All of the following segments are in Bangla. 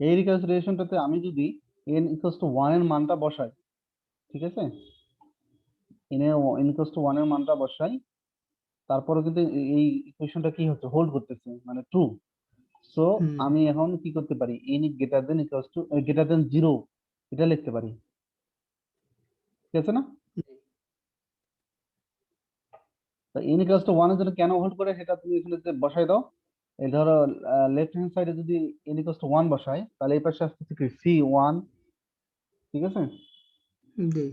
এই রিকনসিলিয়েশনটাতে আমি যদি n ইকুয়ালস টু 1 এর মানটা বসাই, ঠিক আছে, n ইকুয়ালস টু 1 এর মানটা বসাই, তারপরে কিন্তু এই ইকুয়েশনটা কি হচ্ছে, হোল্ড করতেছে, মানে ট্রু। সো হুম আমি এখন কি করতে পারি, n greater than equals to greater than 0 এটা লিখতে পারি, ঠিক আছে না? তো n ইকুয়ালস টু 1 এর জন্য কেন হোল্ড করে সেটা তুমি এখানে যে বসাই দাও। এই ধরো লেফট হ্যান্ড সাইডে যদি n ইকুয়ালস টু 1 বসাই, তাহলে এই পাশে আসতেছে কি c1, ঠিক আছে। জি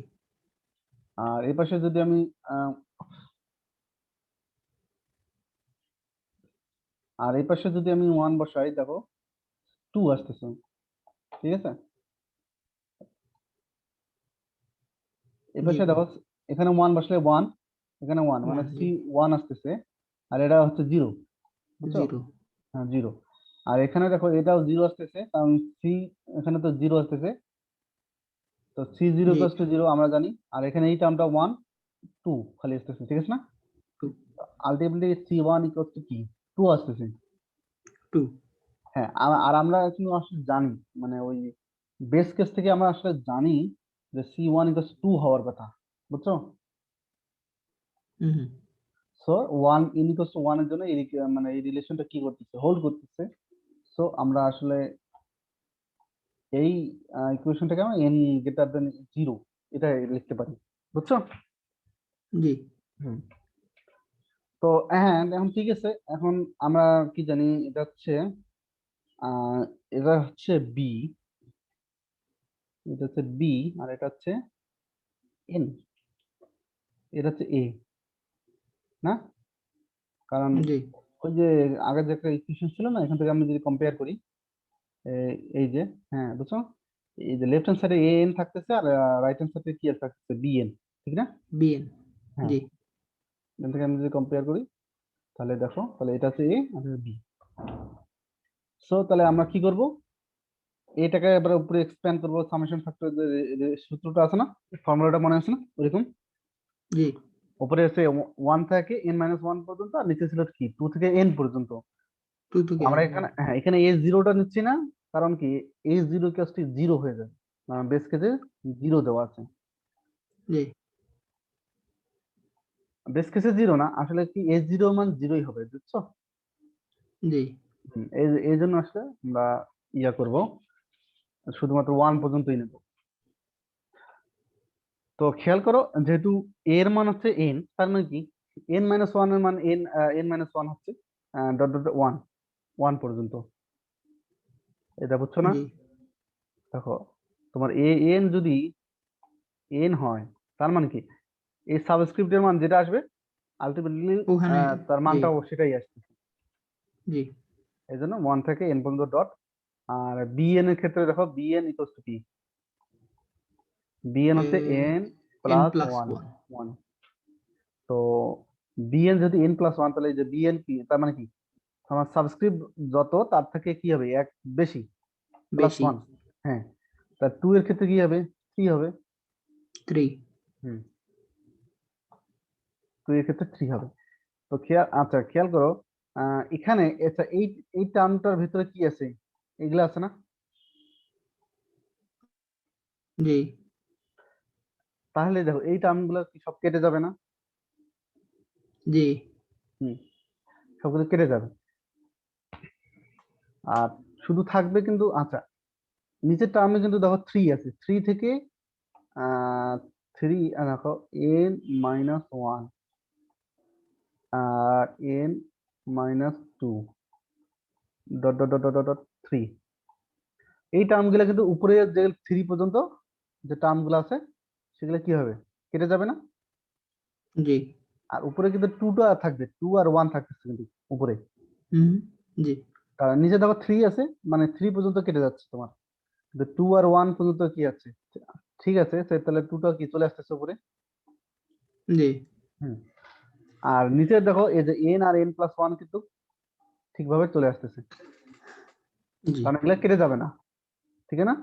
আর এই পাশে যদি আমি আহ, আর এই পাশে যদি আমি 1 বসাই, দেখো 2 আসতেছে, ঠিক আছে। এই জি পাশে দেখো, এখানে 1 বসলে 1, এখানে 1 মানে 1 জি c1 আসতেছে, আর এটা হচ্ছে 0, বুঝছো? 0 হ্যাঁ 0। আর এখানে দেখো এটাও 0 আসতেছে, কারণ সি, এখানে তো 0 আসতেছে, তো c0 জি ইকুয়ালস টু 0 আমরা জানি। আর এখানে এই টার্মটা 1 2 খালি আসতেছে, ঠিক আছে না? 2 আলটিমেটলি c1 ইকুয়ালস টু কি, 2 আসতেছে। 2 হ্যাঁ, আর আমরা কিন্তু আসলে জানি, মানে ওই বেস কেস থেকে আমরা আসলে জানি যে c1 ইকুয়ালস টু হওয়ার কথা, বুঝছো? হুম সো 1 ইন ইকুয়ালস টু 1 এর জন্য এই মানে এই রিলেশনটা কি করতেছে, হোল্ড করতেছে। সো আমরা আসলে এই ইকুয়েশনটাকে আমরা n গ্রেটার দেন 0 এটা লিখতে পারি, বুঝছো? জি হুম। তো হ্যাঁ, এখন ঠিক আছে। এখন আমরা কি জানি, এটা হচ্ছে আহ এটা হচ্ছে বি, এটা হচ্ছে বি, আর এটা হচ্ছে এন, এটা হচ্ছে এ, না? কারণ জি ওই যে আগের যে একটা ইকুয়েশন ছিল না, এখান থেকে আমি যদি কম্পেয়ার করি, এই যে, হ্যাঁ বুঝছো, এই যে লেফট হ্যান্ড সাইডে এ এন থাকতেছে, আর রাইট হ্যান্ড সাইডে কি থাকতেছে, বি এন, ঠিক না? বিএন হ্যাঁ, জি এখান থেকে আমি যদি কম্পেয়ার করি, তাহলে দেখো, তাহলে এটা হচ্ছে এ আর বি। সো তাহলে আমরা কি করব, এটাকে এবার উপরে এক্সপ্যান্ড করবো, সামেশন ফ্যাক্টর যে সূত্রটা আছে না, ফর্মুলাটা মনে আছে না ওরকম। জি উপরে আছে 1 থেকে n-1 পর্যন্ত, আর নিচে ছিল কি 2 থেকে n পর্যন্ত। 2 to আমরা n এখানে, হ্যাঁ, এখানে এ জিরোটা নিচ্ছি না, কারণ কি এ জিরো কাস্ট জিরো হয়ে যায়, বেস কেসে জিরো দেওয়া আছে। জি বেস কেসে জিরো না, আসলে কি এ জিরো মান জিরোই হবে, বুঝছো? জি এই জন্য আসলে আমরা ইয়া করব, শুধুমাত্র 1 পর্যন্তই নেব। তো খেয়াল করো, যেহেতু এর মান হচ্ছে এন, তার মানে কি n-1 এর মান n-1 হচ্ছে ডট ডট 1, 1 পর্যন্ত। এটা বুঝছো না? জি দেখো, তোমার এন যদি এন হয়, তার মানে কি এই সাবস্ক্রিপ্টের মান যেটা আসবে, আলটিমেটলি ওখানে তার জি মানটাও সেটাই আসছে। জি এই জন্য 1 থেকে এন পর্যন্ত ডট। আর বিএন এর ক্ষেত্রে দেখো, বিএন ইকুয়ালস টু কি, বিএন হচ্ছে N n plus plus one, 1 one. তো বিএন যদি এন প্লাস ওয়ান, তাহলে এই যে বিএন কি, তার মানে কি তোমার সাবস্ক্রিপ্ট যত, তার থেকে কি হবে, এক বেশি, প্লাস বেশি ওয়ান। হ্যাঁ, তা 2 এর ক্ষেত্রে কি হবে, 3 হবে। 3 হুম, 2 এর ক্ষেত্রে 3 হবে। তো আচ্ছা খেয়াল করো, এখানে আচ্ছা এই এই টার্মটার ভিতরে কি আছে, এগুলো আছে না? জি তাহলে দেখো এই টার্মগুলো কি সব কেটে যাবে না? জি হুম, সবগুলো কেটে যাবে। আর শুধু থাকবে কিন্তু, আচ্ছা নিচের টার্মে কিন্তু দেখো 3 আছে, 3 থেকে আহ 3 দেখো n-1 আর n-2 dot dot dot dot dot 3, এই টার্মগুলো কিন্তু উপরে যে 3 পর্যন্ত যে টার্মগুলো আছে, সেগুলো কি হবে, কেটে যাবে না? জি আর উপরে কিন্তু 2টা থাকবে, 2 আর 1 থাকতেছে কিন্তু উপরে। হুম জি কারণ নিচে দেখো 3 আছে, মানে 3 পর্যন্ত কেটে যাচ্ছে তোমার, কিন্তু 2 আর 1 পর্যন্ত কি আছে, ঠিক আছে, তাহলে 2টা কি চলে আসতেছে উপরে। জি হুম। আর নিচে দেখো এই যে এন আর n+1 কিন্তু ঠিকভাবে চলে আসতেছে, জি কারণ এগুলা কেটে যাবে না, ঠিক আছে না?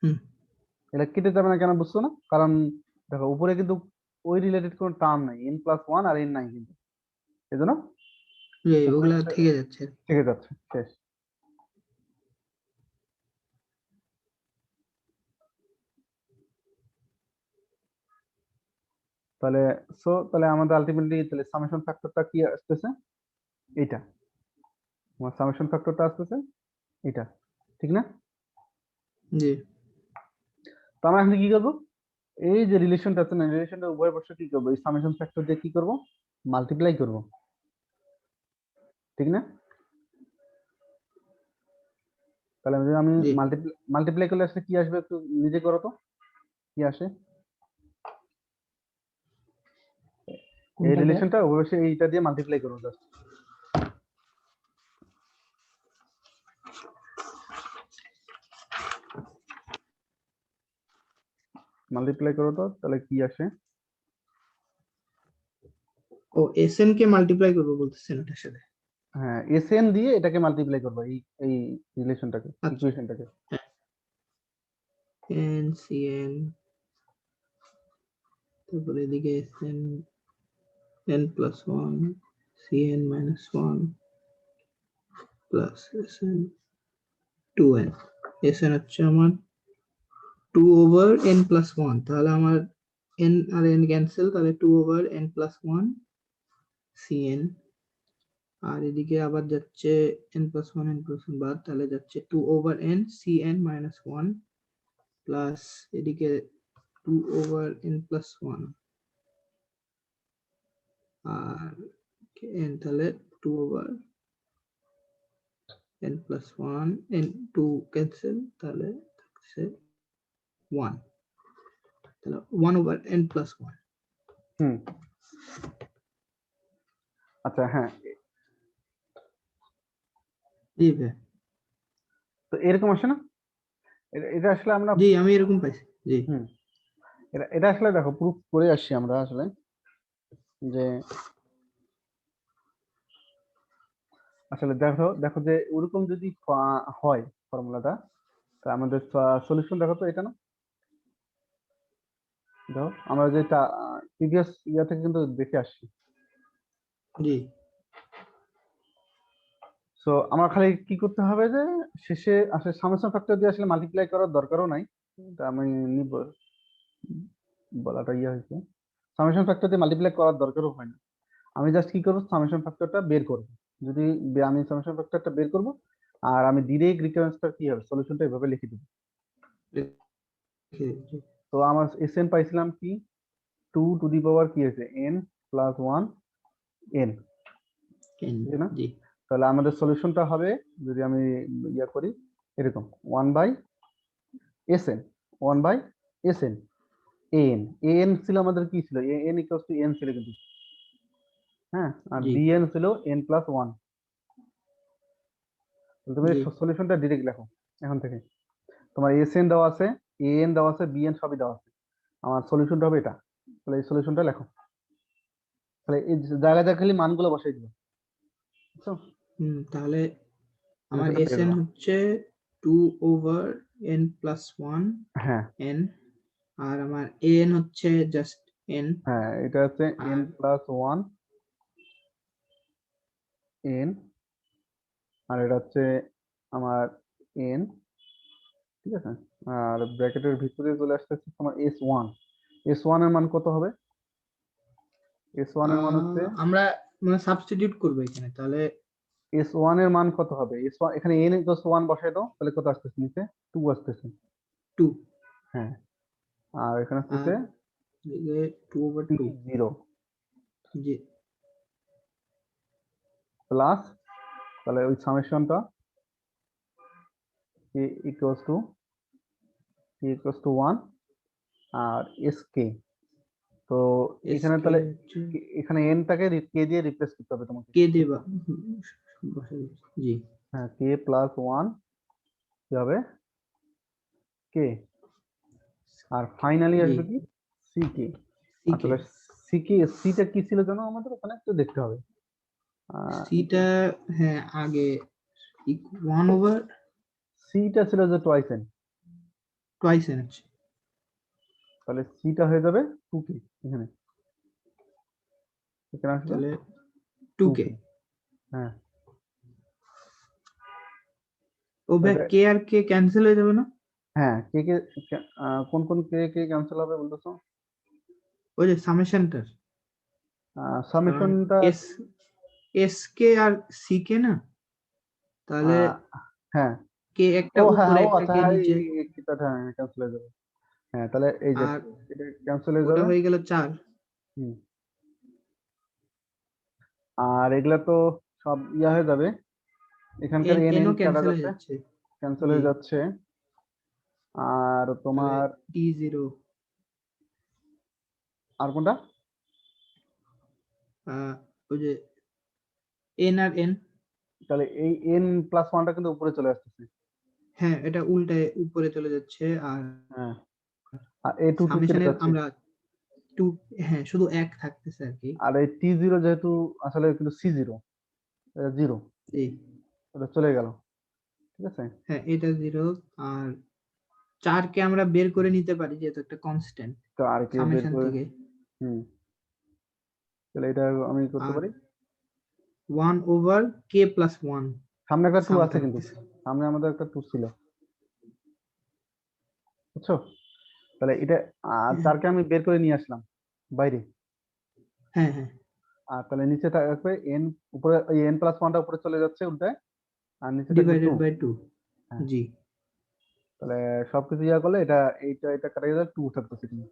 হুম এগুলা কেটে যাবে না কেন, বুঝছো না? কারণ দেখো উপরে কিন্তু ওই রিলেটেড কোনো টার্ম নাই, n+1 আর n নাই কিন্তু, এই জন্য জি উপরে ওগুলা হচ্ছে থেকে যাচ্ছে থেকে যাচ্ছে, শেষ। তাহলে তাহলে আমাদের আলটিমেটলি তাহলে সামেশন ফ্যাক্টরটা কি আসতেছে, এটা আমার সামেশন ফ্যাক্টরটা আসতেছে এটা, ঠিক না? জি তো আমরা এখন কি করবো, এই যে রিলেশনটা আছে না, রিলেশনটা উভয় পক্ষে কি করবো, এই সামেশন ফ্যাক্টর দিয়ে কি করব, মাল্টিপ্লাই করব, ঠিক না? তাহলে আমি জি মাল্টিপ্লাই করলে আসলে কি আসবে, একটু নিজে করো তো, কি আসে এই কোনটা ভাইয়া? রিলেশনটা অবশ্যই এইটা দিয়ে মাল্টিপ্লাই করবো, জাস্ট মাল্টিপ্লাই করো তো, তাহলে কি আসে, ও এসএন কে মাল্টিপ্লাই করবো বলতেছেন ওটার সাথে? হ্যাঁ এসএন দিয়ে এটাকে মাল্টিপ্লাই করবো, এই রিলেশনটাকে, আচ্ছা, ইকুয়েশনটাকে। হ্যাঁ, এন সিএন, তারপরে এদিকে SN N plus one, CN minus one plus SN two N. SN হচ্ছে আমার 2/n প্লাস ওয়ান, তাহলে আমার n আর n ক্যান্সেল, তাহলে 2/n প্লাস ওয়ান সিএন। আর এদিকে আবার যাচ্ছে n প্লাস ওয়ান বাদ, তাহলে যাচ্ছে 2/n CN minus one plus এদিকে 2/n প্লাস ওয়ান আর n, তাহলে 2/n plus one, n two cancel, তাহলে থাকছে ওয়ান, তাহলে 1/n প্লাস ওয়ান। হুম, আচ্ছা হ্যাঁ, জি ভাই, তো এরকম আসে না, এটা আসলে আমরা, জি আমি এরকম পাইছি। জি হুম, এটা আসলে দেখো প্রুফ করে আসছি আমরা আসলে, যে আসলে দেখো দেখো যে ওরকম যদি হয় ফর্মুলাটা, তা আমাদের সলিউশন দেখো তো এটা না, দেখো আমরা যেটা প্রিভিয়াস ইয়ার থেকে কিন্তু দেখে আসছি। জি সো আমার খালি কি করতে হবে, যে শেষে আসলে সামেশন ফ্যাক্টর দিয়ে আসলে মাল্টিপ্লাই করার দরকারও নাই, এটা আমি নিব বলাটা ইয়ে হয়েছে, সামেশন ফ্যাক্টর দিয়ে মাল্টিপ্লাই করার দরকারও হয় না, আমি জাস্ট কি করবো, সামেশন ফ্যাক্টরটা বের করবো, যদি আমি সামেশন ফ্যাক্টরটা বের করবো, আর আমি ডিরেক্ট রিকারেন্সটা কি হবে, সলিউশনটা এভাবে লিখে দিব। জি তো আমার এসএন পাইছিলাম কি, 2 টু দি পাওয়ার কি আছে, n plus one n, n, ঠিক না? জি তাহলে আমাদের সলিউশনটা হবে, যদি আমি ইয়া করি এরকম, 1/Sn an ছিল আমাদের কি ছিল, an ইকুয়ালস টু n ছিল কিন্তু, হ্যাঁ, আর জি bn ছিল n প্লাস ওয়ান। তুমি জি সলিউশনটা ডিরেক্ট লেখো এখন থেকে, তোমার এসএন দেওয়া আছে, an দেওয়া আছে, bn সবই দেওয়া আছে, আমার সলিউশনটা হবে এটা, তাহলে এই সলিউশনটা লেখো, তাহলে এই জায়গায় জায়গায় খালি মানগুলো বসাই দিবে, বুঝছো? তাহলে আমার সলিউশনটা পেয়ে এসএন যাবো। হচ্ছে 2/n প্লাস ওয়ান হ্যাঁ n, আর আমার an হচ্ছে জাস্ট n, হ্যাঁ, এটা হচ্ছে n আর প্লাস ওয়ান n, আর এটা হচ্ছে আমার n, ঠিক আছে, আর ব্র্যাকেটের ভিতরে চলে আসতেছে তোমার s1 এর মান কত হবে, s1 এর মান হচ্ছে, আমরা মানে সাবস্টিটিউট করবো এখানে, তাহলে s1 এর মান কত হবে, s1 এখানে n ইকুয়ালস 1 বসাই দাও, তাহলে কত আসতেছে নিচে, 2 আসতেছে, 2, হ্যাঁ, আর এখানে আর আসতেছে এদিকে 2/2, t0 জি প্লাস, তাহলে ওই সামেশনটা k ইকুয়ালস টু 1 আর sk, তো এখানে এসকে তাহলে হচ্ছে এখানে এনটাকে কে দিয়ে রিপ্লেস করতে হবে তোমাকে, কে দেবা বসাই দিচ্ছি। জি হ্যাঁ কে প্লাস ওয়ান কি হবে, কে, আর ফাইনালি জি আসবে কি, সি কে। সিকে, আসলে সি কে, সিটা কি ছিল জানো, আমাদের ওখানে একটু দেখতে হবে, সিটা হ্যাঁ আগে 1/, সিটা ছিল যে টোয়াইস এন, টুয়াইস n হচ্ছে তাহলে সিটা হয়ে যাবে 2 কে, এখানে এখানে আসবে তাহলে 2 2k। কে, হ্যাঁ, ও তো ভাই এটা, কে আর কে ক্যান্সেল হয়ে যাবে না? হ্যাঁ কে কে, কোন কোন কে কে ক্যান্সেল হবে বলতেছো, ওই যে সামেশনটার, কারণ সামেশনটা এস এস কে আর সি কে না, তাহলে হ্যাঁ কে একটা ও হ্যাঁ উপরে হ্যাঁ ও একটা আচ্ছা কে হ্যাঁ নিচে, হ্যাঁ ক্যান্সেল হয়ে যাবে। হ্যাঁ তাহলে এই যে আর এটা ক্যান্সেল হয়ে ওটা যাবে। হয়ে গেল 4। হুম। আর এগুলা তো সব ইয়া হয়ে যাবে, এখানকার এন এন এন ও কাটা ক্যান্সেল হয়ে যাচ্ছে, যাচ্ছে। ক্যান্সেল জি, হয়ে যাচ্ছে। আর তাহলে তোমার T0, আর কোনটা? ওই যে এন আর এন, তাহলে এই এন প্লাস ওয়ানটা কিন্তু উপরে চলে আসতেছে। হ্যাঁ এটা উল্টায় উপরে চলে যাচ্ছে, আর হ্যাঁ আর এ টু টু কেটে সামেশনের যাচ্ছে। আমরা 2, হ্যাঁ শুধু এক থাকতেছে আর কি। আর এই টি জিরো যেহেতু আসলে কিন্তু সি জিরো, জিরো, জি, এটা চলে গেল। ঠিক আছে। হ্যাঁ এটা 0, আর 4 কে আমরা বের করে নিতে পারি যেহেতু একটা কনস্ট্যান্ট তো আর কে বের সামেশন করে, থেকে, হুম, তাহলে এটা আমি করতে আর পারি। 1 ওভার কে প্লাস 1 সামনে একটা টু সাম আছে কিন্তু, থাকতেছে। সামনে আমাদের একটা টু ছিল, বুঝছো? তাহলে এটা চারকে আমি বের করে নিয়ে আসলাম বাইরে। হ্যাঁ হ্যাঁ, আর তাহলে নিচে থাকবে এন, উপরে ওই এন প্লাস ওয়ানটা উপরে চলে যাচ্ছে উল্টায়, আর নিচে থাকবে টু। Divided by 2। হ্যাঁ জি, তাহলে সবকিছু ইয়া করলে এটা এইটা এটা কাটা গেলে টু থাকতেছে, কিন্তু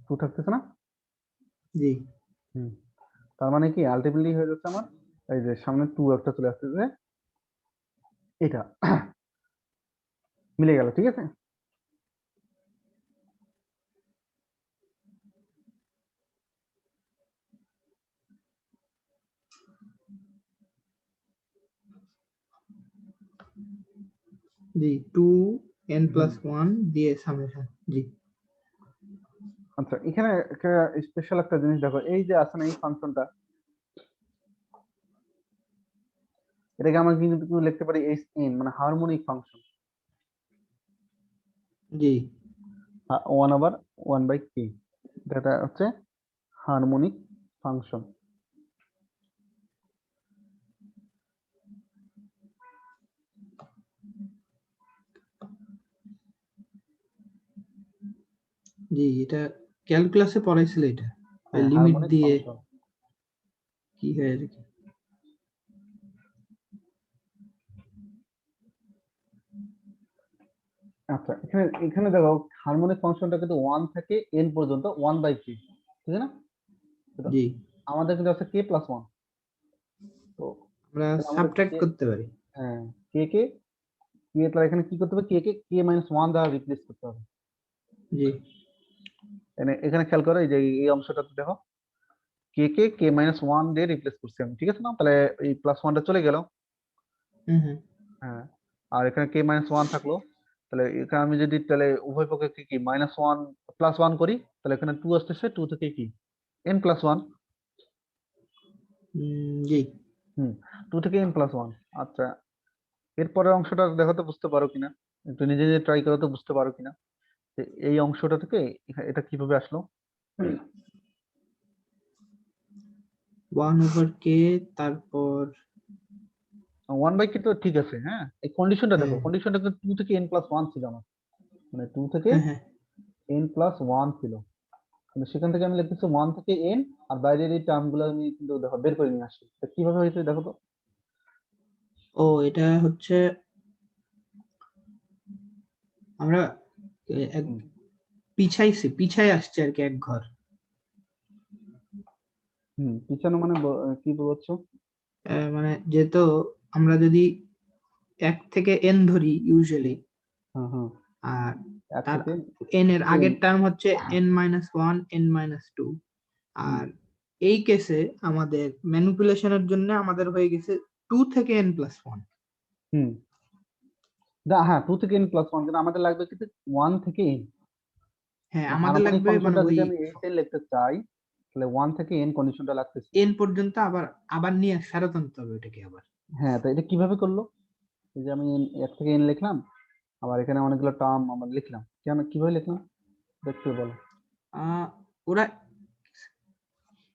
টু থাকতেছে না। জি, হুম। তার মানে কি আলটিমেটলি হয়ে যাচ্ছে আমার এই যে সামনে টু একটা চলে আসতেছে, এটা মিলে গেল। ঠিক আছে। জি 2 এন হুম। প্লাস 1 দিয়ে সামেশন। জি, আচ্ছা এখানে একটা স্পেশাল একটা জিনিস দেখো, এই যে আছে না এই ফাংশনটা, এটাকে আমরা কিন্তু লিখতে পারি এইচ এন, মানে হারমোনিক ফাংশন, জি, 1/k, এটা হচ্ছে হারমোনিক ফাংশন। জি, এটা ক্যালকুলাসে পড়াইছিল এটা, হ্যাঁ লিমিট হারমোনিক দিয়ে ফাংশন। কি হয় আর কি। আচ্ছা এখানে এখানে দেখো হারমোনিক ফাংশনটা কিন্তু ওয়ান থেকে এন পর্যন্ত 1/k, ঠিক আছে না? এটা জি, আমাদের কিন্তু আছে কে প্লাস ওয়ান। তো আমরা তাহলে আমাদের সাবট্রাক্ট কে, করতে পারি। হ্যাঁ কে কে কে, তাহলে এখানে কি করতে হবে, কে কে কে মাইনাস ওয়ান দ্বারা রিপ্লেস করতে হবে। জি, এখানে এখানে খেয়াল করো এই যে এই অংশটাতে দেখো, কে কে কে মাইনাস ওয়ান দিয়ে রিপ্লেস করছি আমি, ঠিক আছে না? তাহলে এই প্লাস ওয়ানটা চলে গেল। হুম হুম, হ্যাঁ। আর এখানে কে মাইনাস ওয়ান থাকলো, তাহলে এখানে আমি যদি তাহলে উভয় পক্ষে কি কি মাইনাস ওয়ান প্লাস ওয়ান করি, তাহলে এখানে টু আসতেছে, টু থেকে কি এন প্লাস ওয়ান। জি, হুম। টু থেকে এন প্লাস ওয়ান। আচ্ছা এরপরের অংশটা দেখো তো বুঝতে পারো কিনা, একটু নিজে নিজে ট্রাই করো তো বুঝতে পারো কিনা, যে এই অংশটা থেকে এটা কিভাবে আসলো। 1 ওভার কে, তারপর 1/k তো ঠিক আছে, হ্যাঁ এই কন্ডিশনটা দেখো, হ্যাঁ কন্ডিশনটা কিন্তু টু থেকে এন প্লাস ওয়ান ছিল আমার, মানে টু থেকে হ্যাঁ হ্যাঁ, এন প্লাস ওয়ান ছিল, কিন্তু সেখান থেকে আমি লিখতেছি ওয়ান থেকে এন, আর বাইরের এই টার্ম গুলো আমি কিন্তু দেখো বের করে নিয়ে আসি, তা কিভাবে হয়েছে দেখো তো। ও এটা হচ্ছে আমরা এক হুম। পিছাই আসছে আর কি এক ঘর। হুম পিছানো মানে কি বলছো? মানে যেহেতু আমরা যদি 1 থেকে n ধরি ইউজুয়ালি, হ্যাঁ হ্যাঁ, আর এক তার থেকে n এর এন। আগের টার্ম হচ্ছে n-1 n-2, হুম। আর এই কেসে আমাদের ম্যানিপুলেশনের জন্য আমাদের হয়ে গেছে 2 থেকে n+1। হুম হ্যাঁ টু থেকে এন প্লাস ওয়ান, কিন্তু আমাদের লাগবে কিন্তু ওয়ান থেকে এন, হ্যাঁ মানে আমাদের হারমোনিক লাগবে মানে ফাংশনটা ওই যদি আমি এইচ এন লিখতে চাই, তাহলে ওয়ান থেকে এন কন্ডিশনটা লাগতেছে। n পর্যন্ত আবার আবার নিয়ে ফেরত আনতে হবে ওটাকে আবার। হ্যাঁ তো এটা কিভাবে করলো, এই যে আমি এক থেকে এন লিখলাম, আবার এখানে অনেকগুলো টার্ম আমার লিখলাম, কেন কিভাবে লিখলাম দেখতে বলো। ওরা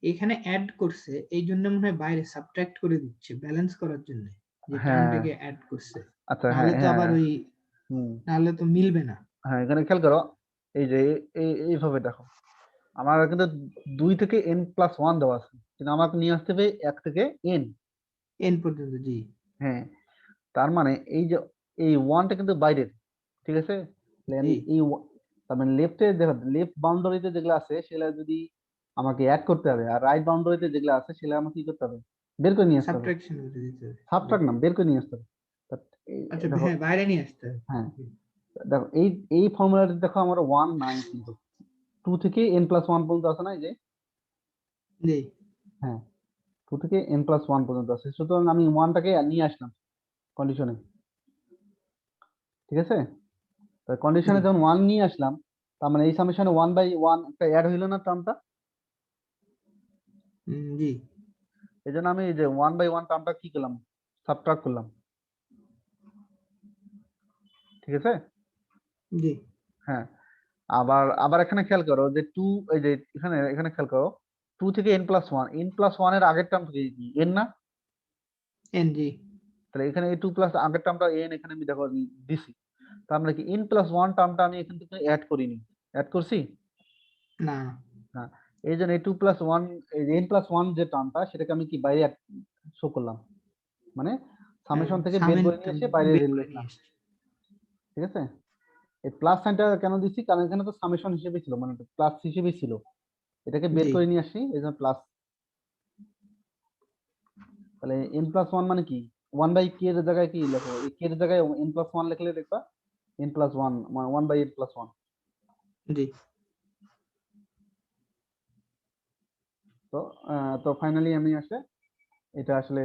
এখানে অ্যাড করছে এই জন্য মনে হয় বাইরে সাবট্রাক্ট করে দিচ্ছে ব্যালেন্স করার জন্য, যে হ্যাঁ টার্মটাকে অ্যাড করছে, আচ্ছা হ্যাঁ নাহলে তো হ্যাঁ। আবার ওই, হুম। নাহলে তো মিলবে না। হ্যাঁ এখানে খেয়াল করো, এই যে এইভাবে দেখো, আমার কিন্তু 2 থেকে n+1 দেওয়া আছে, কিন্তু আমাকে নিয়ে আসতে হবে 1 থেকে n। n পর্যন্ত, জি হ্যাঁ, তার মানে এই যে এই ওয়ানটা কিন্তু বাইরের, ঠিক আছে? তাহলে আমি জি তার মানে লেফটে দেখো, লেফট বাউন্ডারিতে যেগুলো আছে সেগুলো যদি আমাকে অ্যাড করতে হবে, আর রাইট বাউন্ডারিতে যেগুলো আছে সেগুলো আমাকে কি করতে হবে, বের করে নিয়ে আসতে হবে। সাবট্রাকশন করে দিতে হবে, জি সাবট্রাক্ট না, বের করে নিয়ে আসতে হবে। তা আচ্ছা দেখো, হ্যাঁ বাইরে নিয়ে আসতে হবে, হ্যাঁ জি দেখো এই ফর্মুলাতে দেখো আমার 1 নাই, কিন্তু 2 থেকে n+1 পর্যন্ত আছে না, এই যে জি হ্যাঁ 2 থেকে n+1 পর্যন্ত আছে, সুতরাং আমি ওয়ানটাকে নিয়ে আসলাম কন্ডিশনে, ঠিক আছে? তো জি কন্ডিশনে যখন 1 নিয়ে আসলাম, তার মানে এই সামেশনে 1/1 একটা অ্যাড হইলো না টার্মটা, জি এই জন্য আমি এই যে 1/1 টার্মটা কি করলাম, সাবট্রাক্ট করলাম, ঠিক আছে? জি হ্যাঁ, আবার আবার এখানে খেয়াল করো যে 2, এই যে এখানে এখানে খেয়াল করো 2 থেকে n+1, n+1 এর আগের টার্ম কি n না? n জি তাহলে এখানে এই 2 প্লাস আগের টার্মটা n, এখানে আমি দেখো আমি দিছি, তার মানে কি n+1 টার্মটা আমি এখান থেকে অ্যাড করিনি, অ্যাড করছি না না, এই জন্য এই 2+1, এই n+1 যে টার্মটা সেটাকে আমি কি বাইরে শো করলাম, মানে সামেশন থেকে বের সামেন করে নিয়ে এসে বাইরে বের করে লিখলাম, নিয়ে এসছি, ঠিক আছে? এই প্লাস সাইনটা কেন দিচ্ছি, কারণ এখানে তো সামেশন হিসেবে ছিল, মানে প্লাস হিসেবে ছিল, এটাকে বের জি করে নিয়ে আসি, এই জন্য প্লাস। তাহলে n+1 মানে কি, 1/k এর জায়গায় কি লেখো, এই k এর জায়গায় n+1 লিখলে দেখবা n+1 মানে 1/n+1। জি তো তো ফাইনালি আমি আসলে এটা আসলে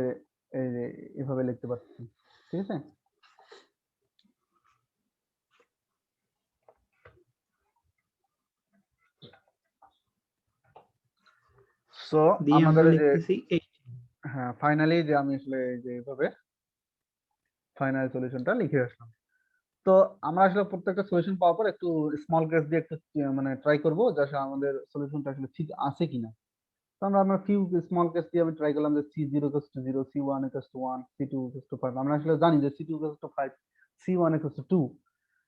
এই যে এভাবে লিখতে পারছি, ঠিক আছে? সো দিয়ে আমাদের আমরা এই যে, লিখতেছি এই, হ্যাঁ ফাইনালি যে আমি আসলে এই যে এইভাবে ফাইনাল সলিউশনটা লিখে আসলাম। তো আমরা আসলে প্রত্যেকটা সলিউশন পাওয়ার পর একটু স্মল কেস দিয়ে একটু মানে ট্রাই করবো যে আসলে আমাদের সলিউশনটা আসলে ঠিক আছে কিনা। তো আমরা ফিউ স্মল কেস দিয়ে আমি ট্রাই করলাম যে C0 = 0, C1 = 1, C2 = 5। আমরা আসলে জানি যে C2 = 5, C1 = 2।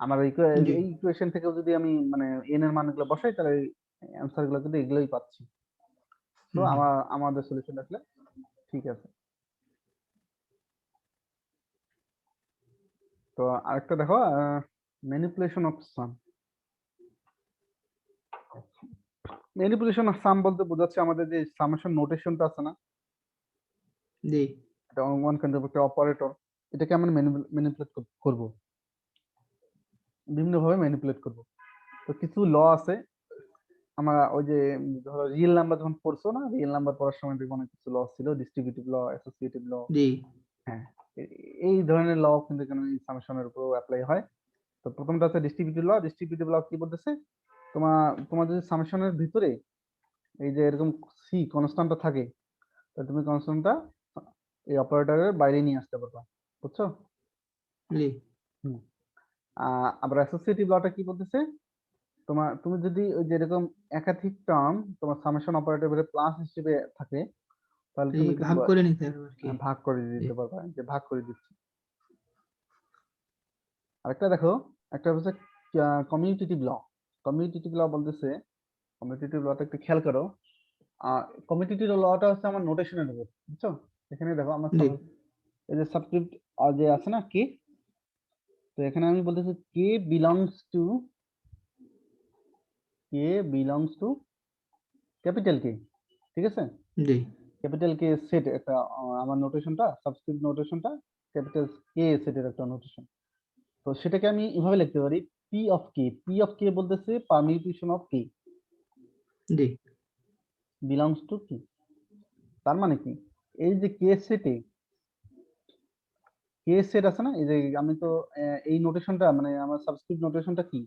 আমার জি এই ইকুয়েশন থেকেও যদি আমি মানে n এর মানগুলো বসাই, তাহলে অ্যান্সার গুলো কিন্তু এগুলোই পাচ্ছি। তো হুম আমাদের সলিউশন আসলে ঠিক আছে। তো আরেকটা দেখো, manipulation of some. Manipulation of some বলতে বোঝাচ্ছে আমাদের যে সামেশন নোটেশনটা আছে না, জি এটা ওয়ান কাইন্ড অফ একটা অপারেটর, এটাকে আমরা ম্যানিপুলেট করব, বিভিন্ন ভাবে ম্যানিপুলেট করব। তো কিছু ল আছে, আমরা ওই যে ধরো রিয়েল নাম্বার যখন পড়ছো না, রিয়েল নাম্বার পড়ার সময় দেখবো অনেক কিছু ল ছিল, ডিস্ট্রিবিউটিভ ল, অ্যাসোসিয়েটিভ ল। জি হ্যাঁ, এই ধরনের ল কিন্তু এখানে সামেশনের উপর অ্যাপ্লাই হয়। তো প্রথমটা হচ্ছে ডিস্ট্রিবিউটিভ ল। ডিস্ট্রিবিউটিভ ল কি বলতেছে, তোমার যদি সামেশনের ভিতরে এই যে এরকম সি কনস্ট্যান্টটা থাকে, তাহলে তুমি কনস্ট্যান্টটা এই অপারেটরের বাইরে নিয়ে আসতে পারবা, বুঝছো? জি হুম। আবার অ্যাসোসিয়েটিভ লটা কি বলতেছে, তুমি যদি ওই যে এরকম একাধিক টার্ম তোমার সামেশন অপারেটর ভিতরে প্লাস হিসেবে থাকে, তাহলে জি তুমি কি ভাগ করবা, করে নিতে হবে আর কি, ভাগ করে জি দিতে পারবা, যে ভাগ করে দিচ্ছি। আরেকটা দেখো, একটা হচ্ছে কমিউটেটিভ ল। কমিউটেটিভ ল বলতেছে, কমিউটেটিভ লটা একটু খেয়াল করো। কমিউটেটিভ লটা হচ্ছে আমার নোটেশনের উপর, বুঝছো? এখানে দেখো আমার জি এই যে সাবস্ক্রিপ্ট যে আছে না কে, তো এখানে আমি বলতেছি কে বিলংস টু ক্যাপিটাল কে, ঠিক আছে? জি ক্যাপিটাল কে সেট একটা, আমার নোটেশনটা সাবস্ক্রিপ্ট নোটেশনটা ক্যাপিটাল কে সেটের একটা নোটেশন। তো সেটাকে আমি এভাবে লিখতে পারি, পি অফ কে বলতেছে permutation of K G belongs to কি। তার মানে কি, এই যে কে সেট আছে না, এই যে আমি তো এই নোটেশনটা মানে আমার সাবস্ক্রিপ্ট নোটেশনটা কি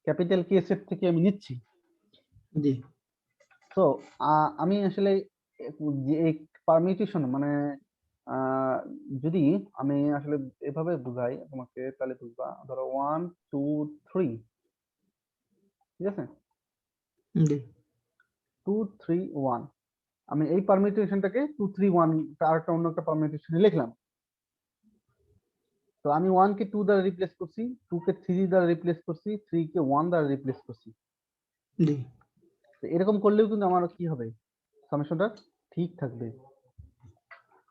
ক্যাপিটাল কে সেট থেকে আমি নিচ্ছি। জি তো আমি আসলে যে পারমিউটেশন মানে আহ, যদি আমি আসলে এভাবে বুঝাই তোমাকে, তাহলে বুঝবা, ধরো 1 2 3, ঠিক আছে? জি 2 3 1, আমি এই পারমিউটেশনটাকে 2 3 1 আর একটা অন্য একটা পারমিউটেশনে লিখলাম। তো আমি 1 কে 2 দ্বারা রিপ্লেস করছি, 2 কে 3 দ্বারা রিপ্লেস করছি, 3 কে 1 দ্বারা রিপ্লেস করছি। জি তো এরকম করলেও কিন্তু আমার কি হবে, সামেশনটা ঠিক থাকবে।